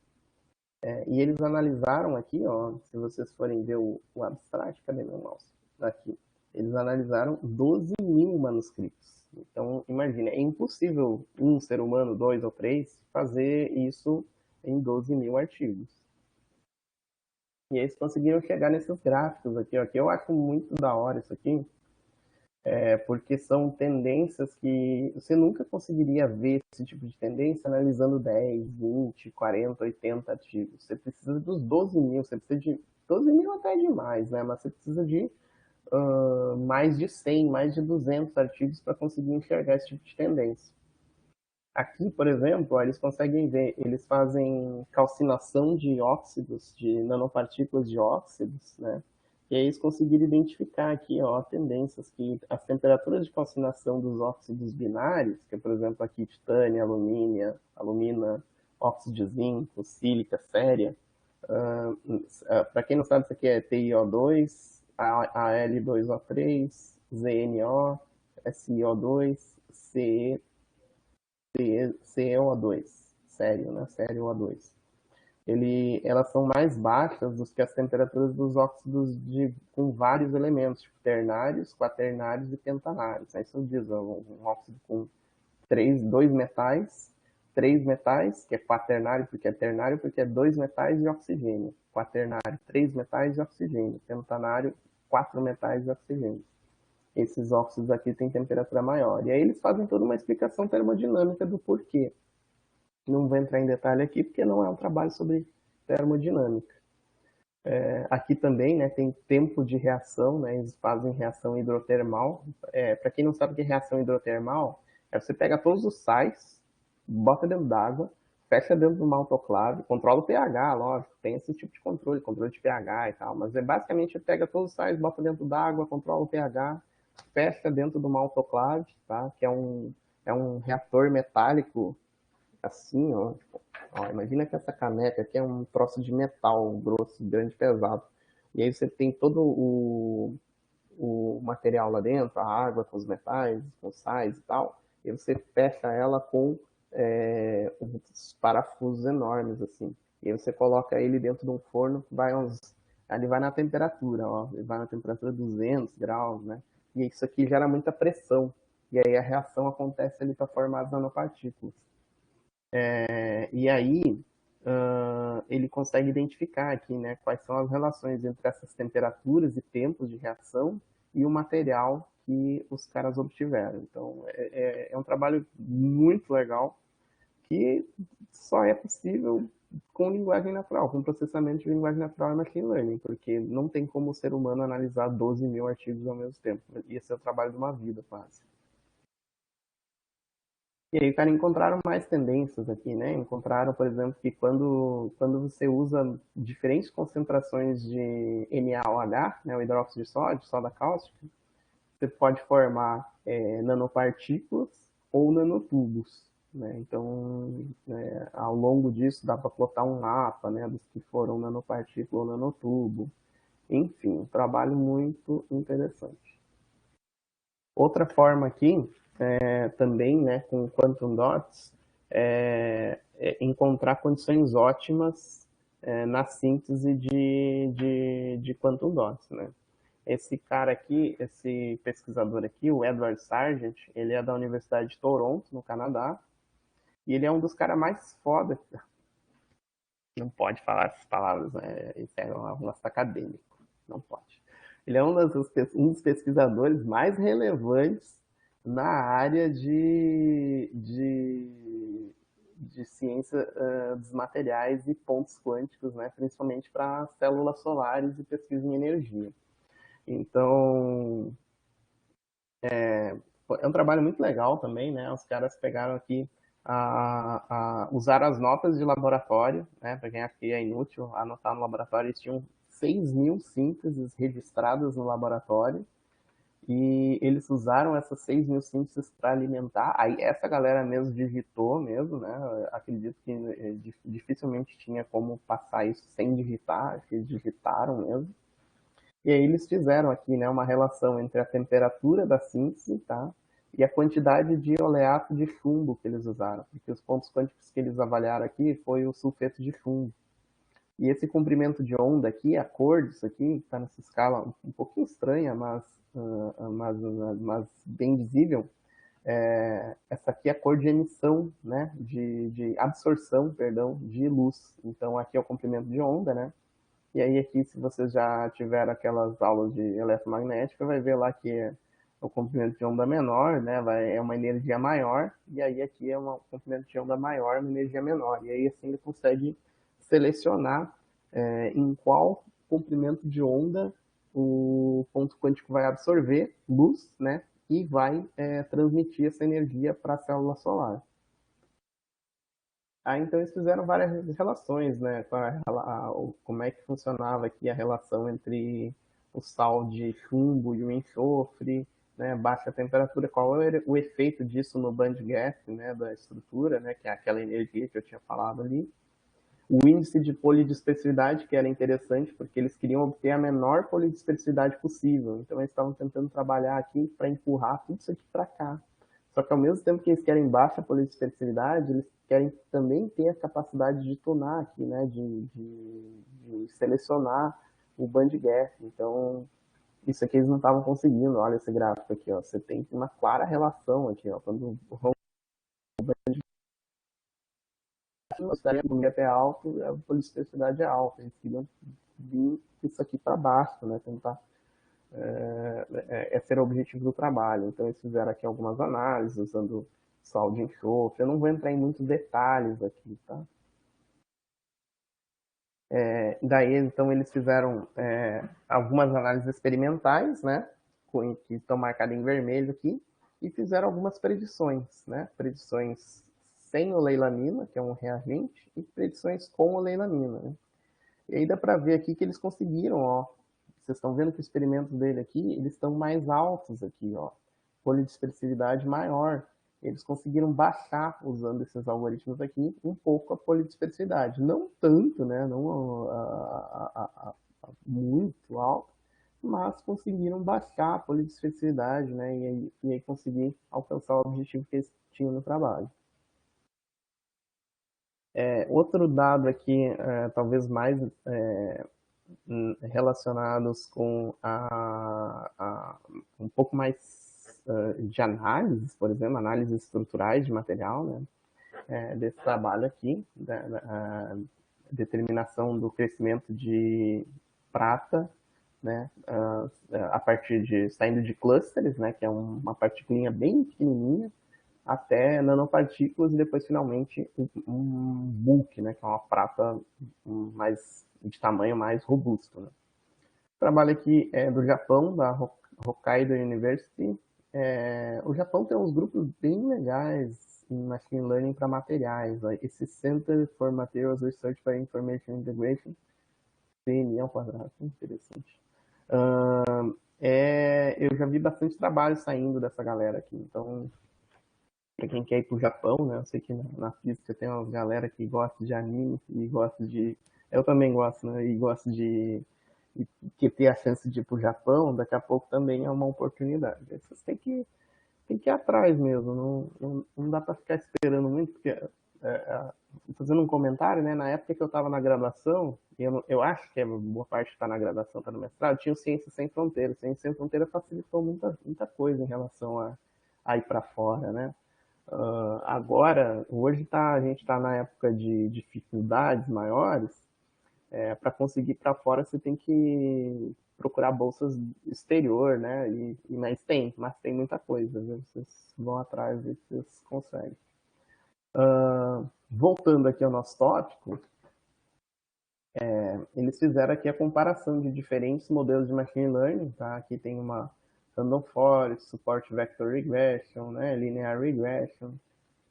E eles analisaram aqui, ó, se vocês forem ver o abstract, cadê meu mouse? Aqui. Eles analisaram 12 mil manuscritos. Então, imagine, é impossível um ser humano, dois ou três, fazer isso em 12 mil artigos. E eles conseguiram chegar nesses gráficos aqui, ó, que eu acho muito da hora isso aqui, porque são tendências que você nunca conseguiria ver esse tipo de tendência analisando 10, 20, 40, 80 artigos. Você precisa dos 12 mil, você precisa de 12 mil até demais, né? Mas você precisa de mais de 100, mais de 200 artigos para conseguir enxergar esse tipo de tendência. Aqui, por exemplo, eles conseguem ver, eles fazem calcinação de óxidos, de nanopartículas de óxidos, né? E aí eles conseguiram identificar aqui, ó, tendências que as temperaturas de calcinação dos óxidos binários, que é, por exemplo, aqui titânio, alumina, óxido de zinco, sílica, féria. Para quem não sabe, isso aqui é TiO2, Al2O3, ZNO, SiO2, CeO2, sério, né? Sério O2. Elas são mais baixas do que as temperaturas dos óxidos com vários elementos, tipo ternários, quaternários e pentanários. Aí isso diz um óxido com dois metais, três metais, que é quaternário porque é ternário, porque é dois metais e oxigênio. Quaternário, três metais e oxigênio. Pentanário, quatro metais e oxigênio. esses óxidos aqui têm temperatura maior. E aí eles fazem toda uma explicação termodinâmica do porquê. Não vou entrar em detalhe aqui, porque não é um trabalho sobre termodinâmica. Aqui também, né, tem tempo de reação, né, eles fazem reação hidrotermal. Para quem não sabe o que é reação hidrotermal, você pega todos os sais, bota dentro d'água, fecha dentro de uma autoclave, controla o pH, lógico, tem esse tipo de controle de pH e tal, mas basicamente pega todos os sais, bota dentro d'água, controla o pH, fecha dentro de uma autoclave, tá, que é um reator metálico assim, ó, imagina que essa caneca aqui é um troço de metal grosso, grande, pesado. E aí você tem todo o material lá dentro, a água com os metais, com os sais e tal, e você fecha ela com uns parafusos enormes, assim. E aí você coloca ele dentro de um forno, ele vai na temperatura, ó, ele vai na temperatura 200 graus, né? E isso aqui gera muita pressão. E aí a reação acontece ali para formar as nanopartículas. E aí ele consegue identificar aqui, né, quais são as relações entre essas temperaturas e tempos de reação e o material que os caras obtiveram. Então, é um trabalho muito legal que só é possível com linguagem natural, com processamento de linguagem natural e machine learning, porque não tem como o ser humano analisar 12 mil artigos ao mesmo tempo. Esse é o trabalho de uma vida, quase. E aí, cara, encontraram mais tendências aqui, né? Encontraram, por exemplo, que quando você usa diferentes concentrações de NaOH, né, o hidróxido de sódio, soda cáustica, você pode formar nanopartículas ou nanotubos, né? Então, ao longo disso, dá para plotar um mapa, né, dos que foram nanopartícula ou nanotubo. Enfim, um trabalho muito interessante. Outra forma aqui, também, né, com Quantum Dots, encontrar condições ótimas na síntese de Quantum Dots, né? Esse cara aqui, esse pesquisador aqui, o Edward Sargent, ele é da Universidade de Toronto, no Canadá, e ele é um dos caras mais foda. Não pode falar essas palavras, né? Isso é um negócio acadêmico, não pode. Ele é um dos pesquisadores mais relevantes na área de ciência dos materiais e pontos quânticos, né? Principalmente para células solares e pesquisa em energia. Então, é um trabalho muito legal também, né? Os caras pegaram aqui usaram as notas de laboratório, né? Para quem acha que é inútil anotar no laboratório, eles tinham 6 mil sínteses registradas no laboratório e eles usaram essas 6 mil sínteses para alimentar. Aí essa galera mesmo digitou mesmo, né? Acredito que dificilmente tinha como passar isso sem digitar, acho que eles digitaram mesmo. E aí eles fizeram aqui, né, uma relação entre a temperatura da síntese, tá, e a quantidade de oleato de chumbo que eles usaram, porque os pontos quânticos que eles avaliaram aqui foi o sulfeto de chumbo. E esse comprimento de onda aqui, a cor disso aqui, está nessa escala um pouquinho estranha, mas bem visível. Essa aqui é a cor de emissão, né, de absorção, perdão, de luz. Então aqui é o comprimento de onda, né? E aí aqui, se vocês já tiveram aquelas aulas de eletromagnética, vai ver lá que o comprimento de onda menor, né, é uma energia maior, e aí aqui é um comprimento de onda maior, uma energia menor. E aí assim ele consegue selecionar em qual comprimento de onda o ponto quântico vai absorver luz, né, e vai transmitir essa energia para a célula solar. Aí então eles fizeram várias relações, né, como é que funcionava aqui a relação entre o sal de chumbo e o enxofre, né, baixa temperatura, qual era o efeito disso no bandgap, né, da estrutura, né, que é aquela energia que eu tinha falado ali. O índice de polidispersividade, que era interessante, porque eles queriam obter a menor polidispersividade possível. Então eles estavam tentando trabalhar aqui para empurrar tudo isso aqui para cá. Só que ao mesmo tempo que eles querem baixa polidispersividade, eles querem também ter a capacidade de tunar aqui, né, de selecionar o bandgap. Então, isso aqui eles não estavam conseguindo. Olha esse gráfico aqui, ó. Você tem uma clara relação aqui, ó. Quando o bandgap é alto, a polidispersividade é alta. Eles queriam vir isso aqui para baixo, né, tentar esse era o objetivo do trabalho. Então, eles fizeram aqui algumas análises usando sal de enxofre. Eu não vou entrar em muitos detalhes aqui, tá? Daí, então, eles fizeram algumas análises experimentais, né? Que estão marcadas em vermelho aqui, e fizeram algumas predições, né? Predições sem oleilamina, que é um reagente, e predições com oleilamina, né? E aí dá para ver aqui que eles conseguiram, ó. Vocês estão vendo que os experimentos dele aqui, eles estão mais altos aqui, ó. Polidispersividade maior. Eles conseguiram baixar, usando esses algoritmos aqui, um pouco a polidispersividade. Não tanto, né? Não muito alto, mas conseguiram baixar a polidispersividade, né? E aí conseguir alcançar o objetivo que eles tinham no trabalho. Outro dado aqui, talvez mais relacionados com um pouco mais de análises, por exemplo, análises estruturais de material, né? Desse trabalho aqui, da determinação do crescimento de prata, né? A partir de, saindo de clusters, né? Que é uma particulinha bem pequenininha, até nanopartículas e depois finalmente um bulk, né, que é uma prata mais de tamanho mais robusto. Né. O trabalho aqui é do Japão, da Hokkaido University. O Japão tem uns grupos bem legais em Machine Learning para materiais. Ó. Esse Center for Materials Research for Information Integration, CNI ao quadrado, interessante. Eu já vi bastante trabalho saindo dessa galera aqui, então para quem quer ir pro Japão, né? Eu sei que na física tem uma galera que gosta de anime e gosta de... Eu também gosto, né? E gosto de... E que ter a chance de ir pro Japão, daqui a pouco também é uma oportunidade. Vocês têm que ir atrás mesmo, não dá para ficar esperando muito, porque... fazendo um comentário, né? Na época que eu estava na graduação, e eu acho que a boa parte está na graduação, está no mestrado, tinha o Ciência Sem Fronteiras. Ciência Sem Fronteiras facilitou muita coisa em relação a ir para fora, né? Agora, hoje a gente está na época de dificuldades maiores. Para conseguir ir para fora, você tem que procurar bolsas exterior, né? Mas tem muita coisa, viu? Vocês vão atrás e vocês conseguem. Voltando aqui ao nosso tópico, eles fizeram aqui a comparação de diferentes modelos de machine learning, tá? Aqui tem uma random forest, support vector regression, né? Linear regression,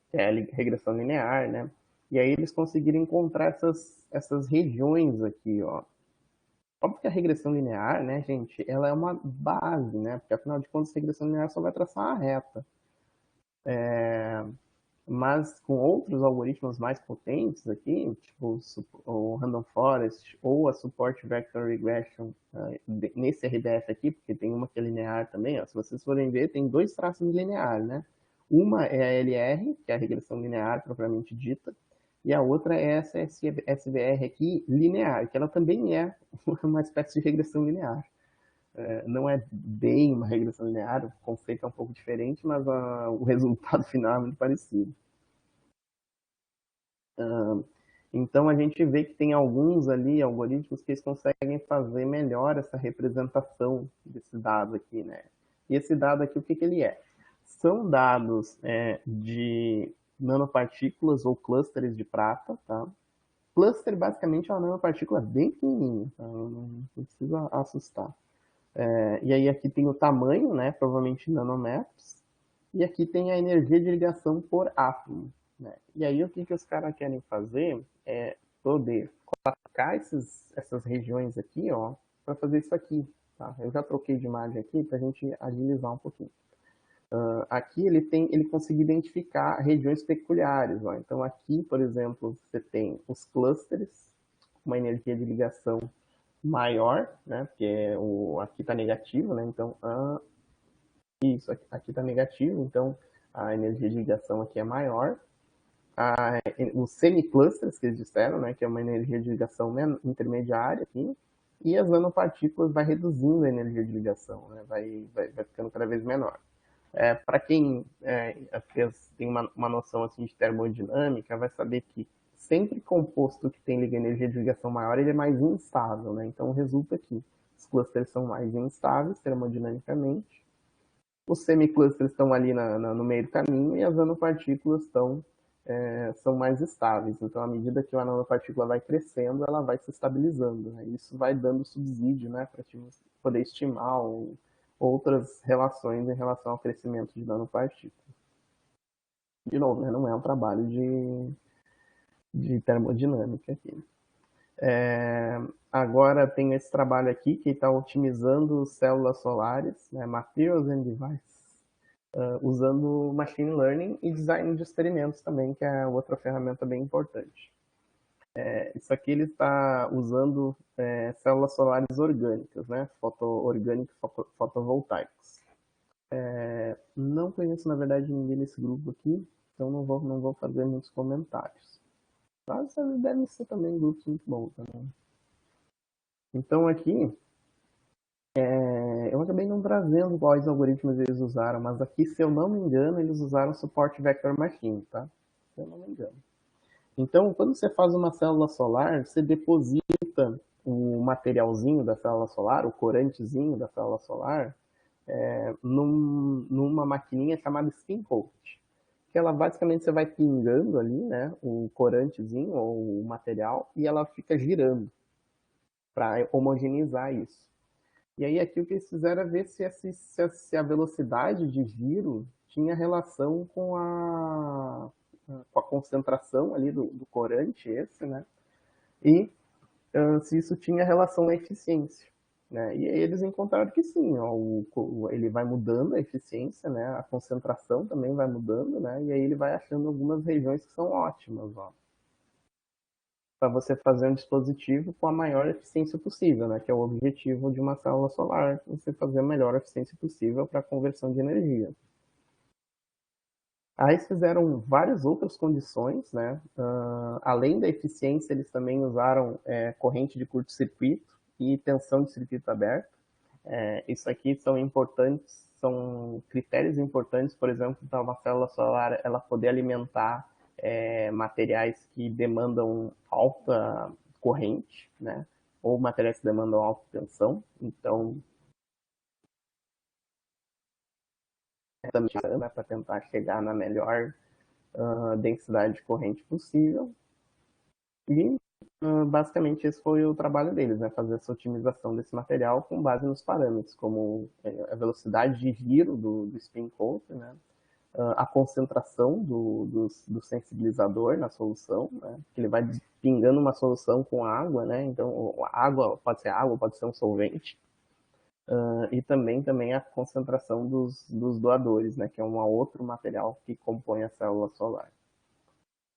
que é a regressão linear, né? E aí eles conseguiram encontrar essas regiões aqui, ó. Óbvio que a regressão linear, né, gente, ela é uma base, né? Porque afinal de contas, a regressão linear só vai traçar uma reta. Mas com outros algoritmos mais potentes aqui, tipo o Random Forest ou a Support Vector Regression, nesse RDF aqui, porque tem uma que é linear também, ó, se vocês forem ver, tem dois traços lineares, né? Uma é a LR, que é a regressão linear propriamente dita, e a outra é essa SVR aqui, linear, que ela também é uma espécie de regressão linear. Não é bem uma regressão linear, o conceito é um pouco diferente, mas o resultado final é muito parecido. Então a gente vê que tem alguns ali algoritmos que eles conseguem fazer melhor essa representação desse dado aqui, né? E esse dado aqui, o que ele é? São dados de nanopartículas ou clusters de prata, tá? Cluster basicamente é uma nanopartícula bem pequenininha, tá? Não precisa assustar. E aí aqui tem o tamanho, né? Provavelmente nanometros. E aqui tem a energia de ligação por átomo. Né? E aí o que os caras querem fazer é poder colocar essas regiões aqui, ó, para fazer isso aqui. Tá? Eu já troquei de imagem aqui para a gente agilizar um pouquinho. Aqui ele consegue identificar regiões peculiares. Ó. Então aqui, por exemplo, você tem os clusters, uma energia de ligação maior, né? Porque aqui está negativo, né? Então isso aqui está negativo, então a energia de ligação aqui é maior. Os semiclusters que eles disseram, né? Que é uma energia de ligação intermediária aqui. E as nanopartículas vai reduzindo a energia de ligação, né? Vai ficando cada vez menor. Para quem tem uma noção assim de termodinâmica, vai saber que sempre composto que tem energia de ligação maior, ele é mais instável, né? Então resulta que os clusters são mais instáveis termodinamicamente, os semiclusters estão ali no meio do caminho e as nanopartículas são mais estáveis. Então, à medida que a nanopartícula vai crescendo, ela vai se estabilizando. Né? Isso vai dando subsídio, né, para poder estimar outras relações em relação ao crescimento de nanopartículas. De novo, né, não é um trabalho de termodinâmica aqui. Agora tem esse trabalho aqui que está otimizando células solares, né, Materials and Devices, usando Machine Learning e Design de experimentos também, que é outra ferramenta bem importante. Isso aqui ele está usando células solares orgânicas, né, orgânicos fotovoltaicos. Não conheço, na verdade, ninguém nesse grupo aqui, então não vou fazer muitos comentários. Mas devem ser também grupos muito bons também. Então aqui, eu acabei não trazendo quais algoritmos eles usaram, mas aqui, se eu não me engano, eles usaram Support Vector Machine, tá? Se eu não me engano. Então, quando você faz uma célula solar, você deposita o materialzinho da célula solar, o corantezinho da célula solar, numa maquininha chamada spin coat. Que ela basicamente você vai pingando ali, né, o corantezinho ou o material e ela fica girando para homogeneizar isso. E aí aqui o que eles fizeram é ver se a velocidade de giro tinha relação com a concentração ali do corante esse, né? E se isso tinha relação à eficiência. Né? E aí eles encontraram que sim, ó, ele vai mudando a eficiência, né? A concentração também vai mudando, né? E aí ele vai achando algumas regiões que são ótimas, para você fazer um dispositivo com a maior eficiência possível, né? Que é o objetivo de uma célula solar, você fazer a melhor eficiência possível para a conversão de energia. Aí eles fizeram várias outras condições, né? Além da eficiência, eles também usaram corrente de curto-circuito e tensão de circuito aberto. Isso aqui são importantes, são critérios importantes, por exemplo, para uma célula solar ela poder alimentar materiais que demandam alta corrente, né? Ou materiais que demandam alta tensão. Então, né, para tentar chegar na melhor densidade de corrente possível. E basicamente esse foi o trabalho deles, né? Fazer essa otimização desse material com base nos parâmetros, como a velocidade de giro do spin coater, né? A concentração do sensibilizador na solução, né? Ele vai pingando uma solução com água, né? Então a água, pode ser um solvente. E também a concentração dos doadores, né? Que é um outro material que compõe a célula solar.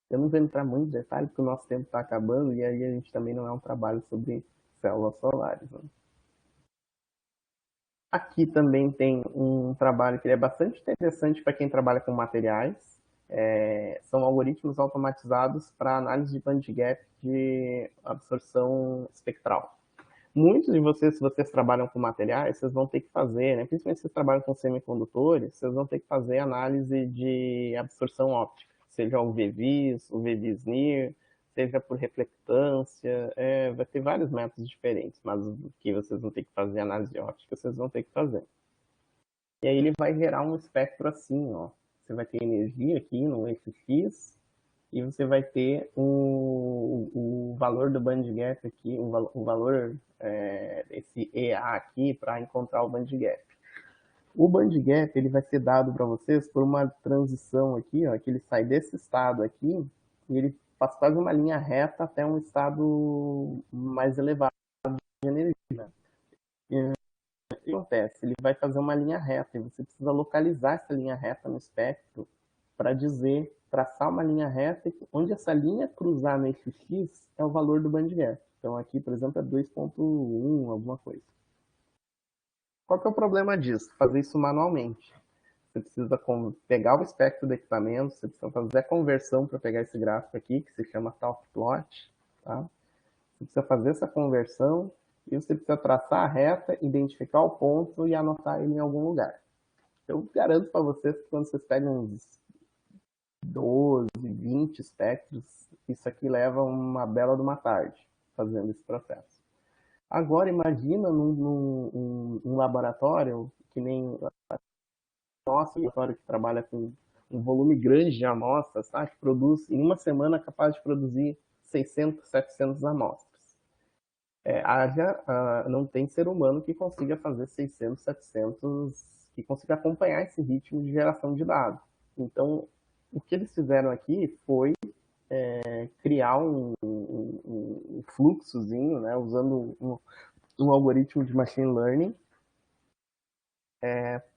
Eu não vou entrar muito em detalhe, porque o nosso tempo está acabando, e aí a gente também não é um trabalho sobre células solares. Né? Aqui também tem um trabalho que é bastante interessante para quem trabalha com materiais. São algoritmos automatizados para análise de band gap de absorção espectral. Muitos de vocês, se vocês trabalham com materiais, vocês vão ter que fazer, né? Principalmente se vocês trabalham com semicondutores, vocês vão ter que fazer análise de absorção óptica, seja o VVIS, o VVIS-NIR, seja por reflectância, vai ter vários métodos diferentes, mas o que vocês vão ter que fazer análise óptica, vocês vão ter que fazer. E aí ele vai gerar um espectro assim, ó. Você vai ter energia aqui no eixo X, e você vai ter o valor do band gap aqui, o valor esse EA aqui para encontrar o band gap. O band gap ele vai ser dado para vocês por uma transição aqui, ó, que ele sai desse estado aqui e ele faz quase uma linha reta até um estado mais elevado de energia. E o que acontece? Ele vai fazer uma linha reta e você precisa localizar essa linha reta no espectro para traçar uma linha reta, onde essa linha cruzar no eixo X é o valor do band gap. Então aqui, por exemplo, é 2.1, alguma coisa. Qual que é o problema disso? Fazer isso manualmente. Você precisa pegar o espectro do equipamento, você precisa fazer a conversão para pegar esse gráfico aqui, que se chama talk plot. Tá? Você precisa fazer essa conversão e você precisa traçar a reta, identificar o ponto e anotar ele em algum lugar. Eu garanto para vocês que quando vocês pegam 12, 20 espectros, isso aqui leva uma bela de uma tarde fazendo esse processo. Agora imagina num laboratório que nem nosso laboratório que trabalha com um volume grande de amostras, tá? Que produz, em uma semana, capaz de produzir 600, 700 amostras. Não tem ser humano que consiga fazer 600, 700, que consiga acompanhar esse ritmo de geração de dados. Então, o que eles fizeram aqui foi criar um fluxozinho, né, usando um algoritmo de machine learning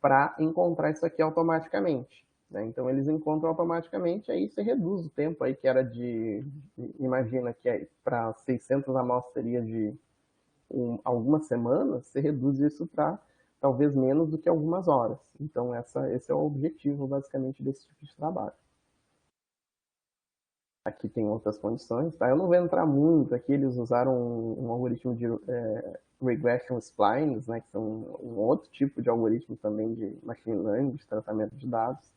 para encontrar isso aqui automaticamente. Né? Então, eles encontram automaticamente, aí você reduz o tempo aí que era imagina que para 600 amostras seria de algumas semanas, você reduz isso para talvez menos do que algumas horas. Então, esse é o objetivo, basicamente, desse tipo de trabalho. Aqui tem outras condições, tá? Eu não vou entrar muito aqui, eles usaram um algoritmo de regression splines, né, que são um outro tipo de algoritmo também de machine learning, de tratamento de dados,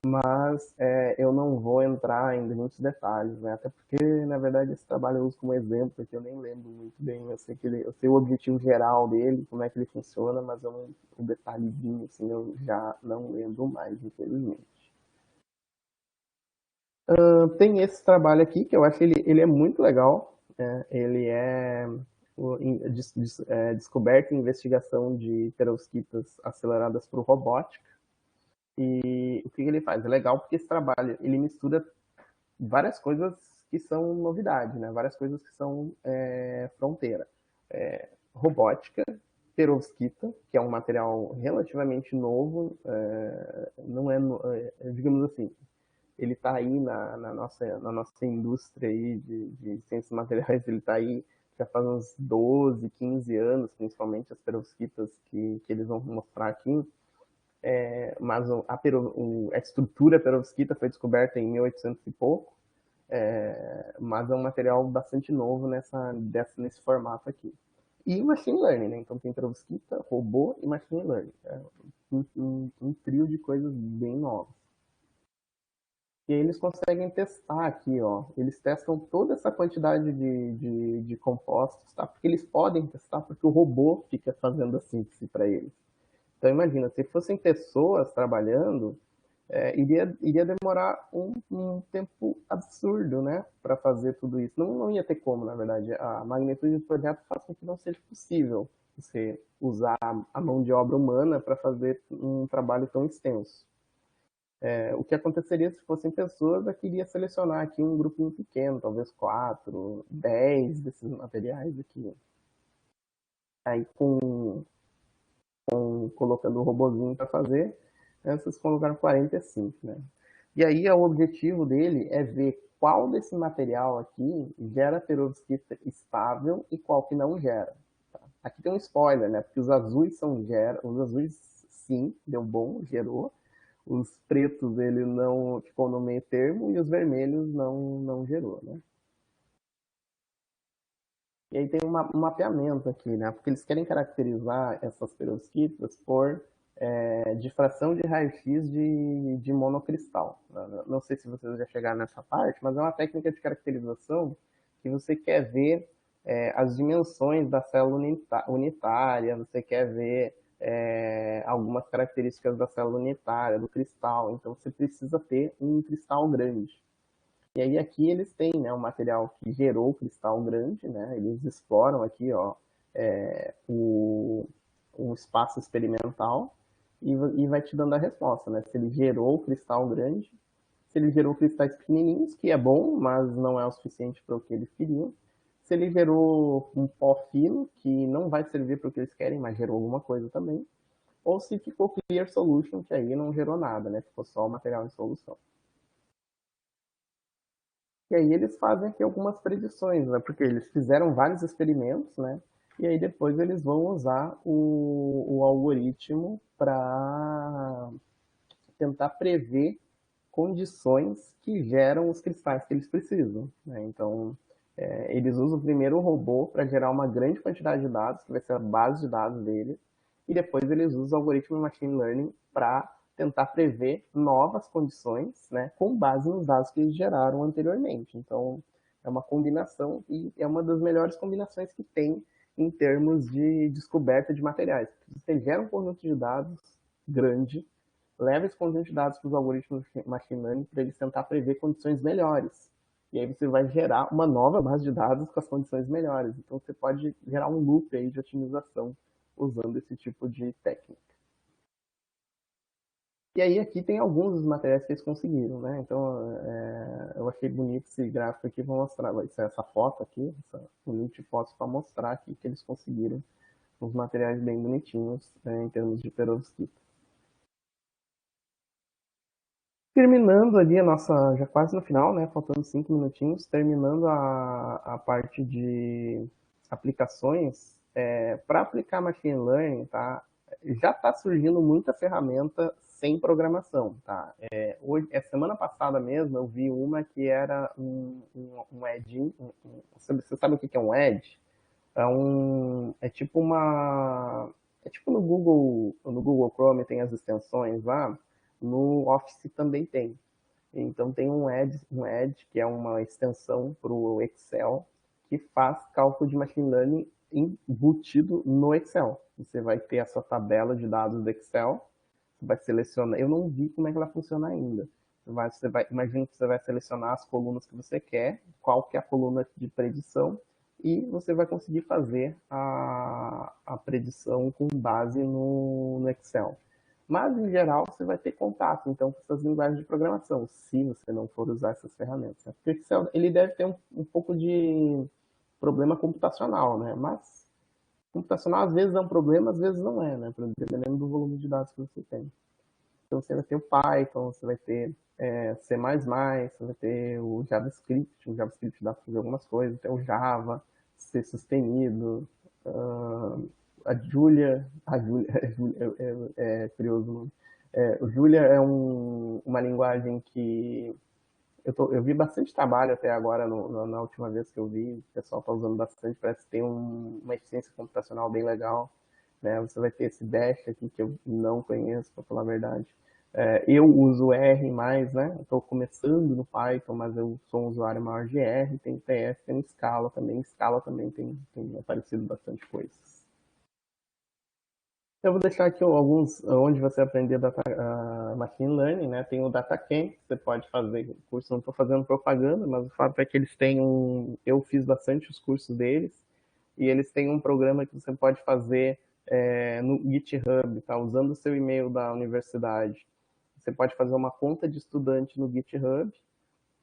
mas eu não vou entrar em muitos detalhes, né, até porque, na verdade, esse trabalho eu uso como exemplo, porque eu nem lembro muito bem, eu sei o objetivo geral dele, como é que ele funciona, mas o detalhezinho, assim, eu já não lembro mais, infelizmente. Tem esse trabalho aqui, que eu acho que ele é muito legal. Ele é descoberta e investigação de perovskitas aceleradas por robótica. E o que ele faz? É legal porque esse trabalho ele mistura várias coisas que são novidade, né? Várias coisas que são fronteira. Robótica, perovskita, que é um material relativamente novo, não é, digamos assim, ele está aí na nossa indústria aí de ciências materiais, ele está aí já faz uns 12, 15 anos, principalmente as perovskitas que eles vão mostrar aqui. Mas a estrutura perovskita foi descoberta em 1800 e pouco, mas é um material bastante novo nesse formato aqui. E machine learning, né? Então tem perovskita, robô e machine learning. Um trio de coisas bem novas. E aí eles conseguem testar aqui, ó. Eles testam toda essa quantidade de compostos, tá? Porque eles podem testar, porque o robô fica fazendo a síntese para eles. Então imagina, se fossem pessoas trabalhando, iria demorar um tempo absurdo, né? Para fazer tudo isso. Não ia ter como, na verdade. A magnitude do projeto faz com que não seja possível você usar a mão de obra humana para fazer um trabalho tão extenso. O que aconteceria se fossem pessoas, eu queria selecionar aqui um grupinho pequeno, talvez 4, 10 desses materiais aqui. Aí colocando o robozinho para fazer, vocês colocaram 45, né? E aí o objetivo dele é ver qual desse material aqui gera perovskita estável e qual que não gera. Tá? Aqui tem um spoiler, né? Porque os azuis os azuis sim, deu bom, gerou. Os pretos ele não ficou no meio termo e os vermelhos não gerou, né? E aí tem um mapeamento aqui, né? Porque eles querem caracterizar essas perovskitas por difração de raio-x de monocristal. Não sei se vocês já chegaram nessa parte, mas é uma técnica de caracterização que você quer ver as dimensões da célula unitária, você quer ver algumas características da célula unitária, do cristal. Então você precisa ter um cristal grande. E aí aqui eles têm, né, um material que gerou o cristal grande, né? Eles exploram aqui, ó, o espaço experimental e vai te dando a resposta, né? Se ele gerou o cristal grande, se ele gerou cristais pequenininhos, que é bom, mas não é o suficiente para o que eles queriam. Se ele gerou um pó fino, que não vai servir para o que eles querem, mas gerou alguma coisa também. Ou se ficou clear solution, que aí não gerou nada, né? Ficou só o material em solução. E aí eles fazem aqui algumas predições, né? Porque eles fizeram vários experimentos, né? E aí depois eles vão usar o algoritmo para tentar prever condições que geram os cristais que eles precisam. Né? Então, eles usam primeiro o robô para gerar uma grande quantidade de dados, que vai ser a base de dados deles, e depois eles usam o algoritmo de machine learning para tentar prever novas condições, né, com base nos dados que eles geraram anteriormente. Então, é uma combinação e é uma das melhores combinações que tem em termos de descoberta de materiais. Você gera um conjunto de dados grande, leva esse conjunto de dados para os algoritmos de machine learning para eles tentar prever condições melhores. E aí você vai gerar uma nova base de dados com as condições melhores. Então você pode gerar um loop aí de otimização usando esse tipo de técnica. E aí aqui tem alguns dos materiais que eles conseguiram, né? Então eu achei bonito esse gráfico aqui, vou mostrar, vai ser essa foto aqui, um link de fotos para mostrar aqui que eles conseguiram uns materiais bem bonitinhos, né, em termos de perovskita. Terminando ali a nossa, já quase no final, né? Faltando 5 minutinhos, terminando a parte de aplicações, para aplicar machine learning, tá? Já está surgindo muita ferramenta sem programação, tá? Hoje, semana passada mesmo, eu vi uma que era um Edge. Você sabe o que é um Edge? É tipo uma. É tipo no Google Chrome tem as extensões lá, no Office também tem. Então tem um Edge que é uma extensão para o Excel que faz cálculo de machine learning embutido no Excel. Você vai ter a sua tabela de dados do Excel, você vai selecionar. Eu não vi como é que ela funciona ainda. Imagina que você vai selecionar as colunas que você quer, qual que é a coluna de predição, e você vai conseguir fazer a predição com base no Excel. Mas, em geral, você vai ter contato, então, com essas linguagens de programação, se você não for usar essas ferramentas. Né? Porque o Excel, ele deve ter um pouco de problema computacional, né? Mas, computacional, às vezes é um problema, às vezes não é, né? Dependendo do volume de dados que você tem. Então, você vai ter o Python, você vai ter C++, você vai ter o JavaScript. O JavaScript dá para fazer algumas coisas. Tem o Java, C sustenido, a Julia é curioso o nome. O Julia é uma linguagem que eu vi bastante trabalho até agora, na última vez que eu vi, o pessoal está usando bastante, parece que tem uma eficiência computacional bem legal. Né? Você vai ter esse Dash aqui que eu não conheço, para falar a verdade. Eu uso R+, né? Estou começando no Python, mas eu sou um usuário maior de R, tem TF, tem Scala também. Scala também tem aparecido bastante coisas. Eu vou deixar aqui alguns onde você aprender Machine Learning, né? Tem o DataCamp, você pode fazer curso, não estou fazendo propaganda, mas o fato é que eles têm eu fiz bastante os cursos deles, e eles têm um programa que você pode fazer no GitHub, tá? Usando o seu e-mail da universidade. Você pode fazer uma conta de estudante no GitHub.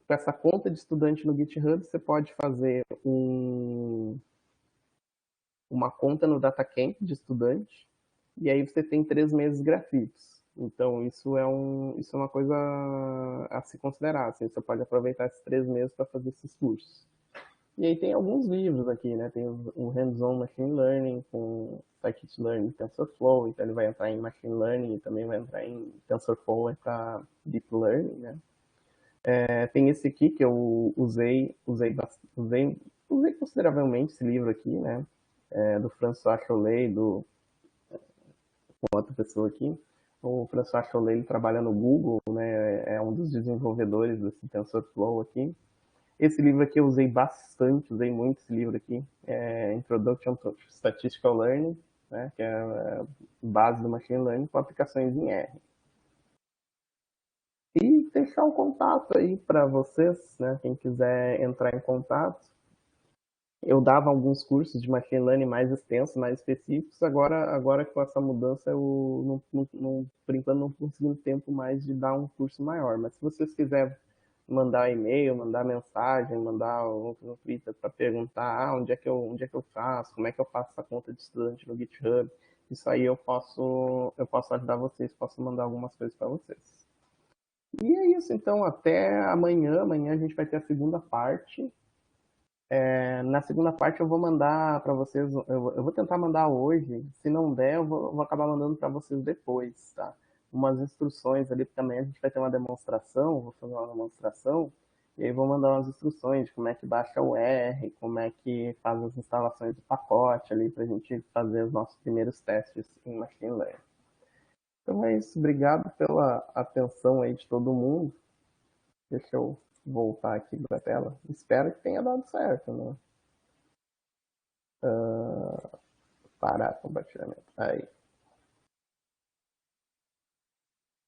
Com essa conta de estudante no GitHub, você pode fazer uma conta no DataCamp de estudante, e aí você tem 3 meses gratuitos. Então, isso é uma coisa a se considerar. Assim, você pode aproveitar esses 3 meses para fazer esses cursos. E aí tem alguns livros aqui, né? Tem o Hands-on Machine Learning com Scikit-Learn e TensorFlow, então ele vai entrar em Machine Learning e também vai entrar em TensorFlow para Deep Learning, né? Tem esse aqui que eu usei consideravelmente esse livro aqui, né? Do François Chollet, com outra pessoa aqui. O François Chollet, ele trabalha no Google, né? É um dos desenvolvedores desse TensorFlow aqui. Esse livro aqui eu usei bastante, usei muito esse livro aqui, Introduction to Statistical Learning, né, que é a base do Machine Learning com aplicações em R. E deixar o contato aí para vocês, né, quem quiser entrar em contato. Eu dava alguns cursos de Machine Learning mais extensos, mais específicos, agora com essa mudança eu, por enquanto, não consegui tempo mais de dar um curso maior, mas se vocês quiserem mandar e-mail, mandar mensagem, mandar no Twitter para perguntar onde é que eu faço, como é que eu faço essa conta de estudante no GitHub. Isso aí eu posso ajudar vocês, posso mandar algumas coisas para vocês. E é isso, então, até amanhã. Amanhã a gente vai ter a segunda parte. Na segunda parte eu vou mandar para vocês, eu vou tentar mandar hoje, se não der eu vou acabar mandando para vocês depois, tá? Umas instruções ali, também a gente vai ter uma demonstração, vou fazer uma demonstração, e aí vou mandar umas instruções de como é que baixa o R, como é que faz as instalações do pacote ali, para a gente fazer os nossos primeiros testes em Machine Learning. Então é isso. Obrigado pela atenção aí de todo mundo. Deixa eu voltar aqui para a tela. Espero que tenha dado certo, né? Parar compartilhamento. Aí.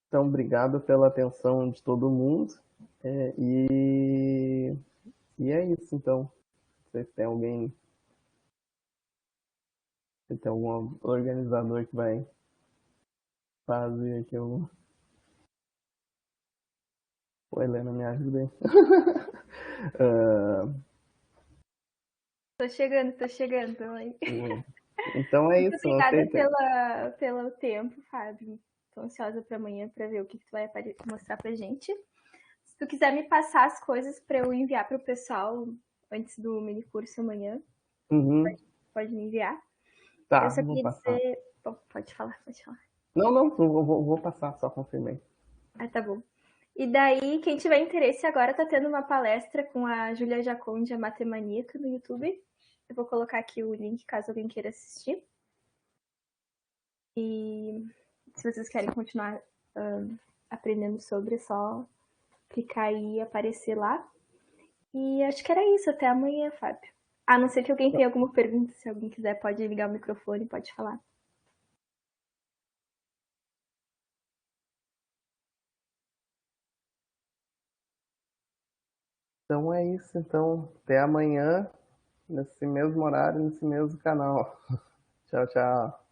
Então, obrigado pela atenção de todo mundo. É, e é isso, então. Vocês têm alguém, se tem algum organizador que vai fazer aqui algum. Pô, Helena, me ajuda aí. Tô chegando também. Então é Muito isso, obrigada aceita. pelo tempo, Fábio. Tô ansiosa para amanhã para ver o que tu vai mostrar pra gente. Se tu quiser me passar as coisas para eu enviar pro pessoal antes do mini curso amanhã, Uhum. pode me enviar. Eu Tá, só vou queria passar. dizer. Bom, pode falar, pode falar. Não, não, vou passar, só confirmei. Ah, tá bom. E daí, quem tiver interesse agora tá tendo uma palestra com a Júlia Jaconde, a Matemaníaca, no YouTube. Eu vou colocar aqui o link caso alguém queira assistir. E se vocês querem continuar aprendendo sobre, é só clicar aí e aparecer lá. E acho que era isso. Até amanhã, Fábio. A não ser que alguém tenha alguma pergunta. Se alguém quiser, pode ligar o microfone, pode falar. Então é isso, então. Até amanhã, nesse mesmo horário, nesse mesmo canal. Tchau, tchau.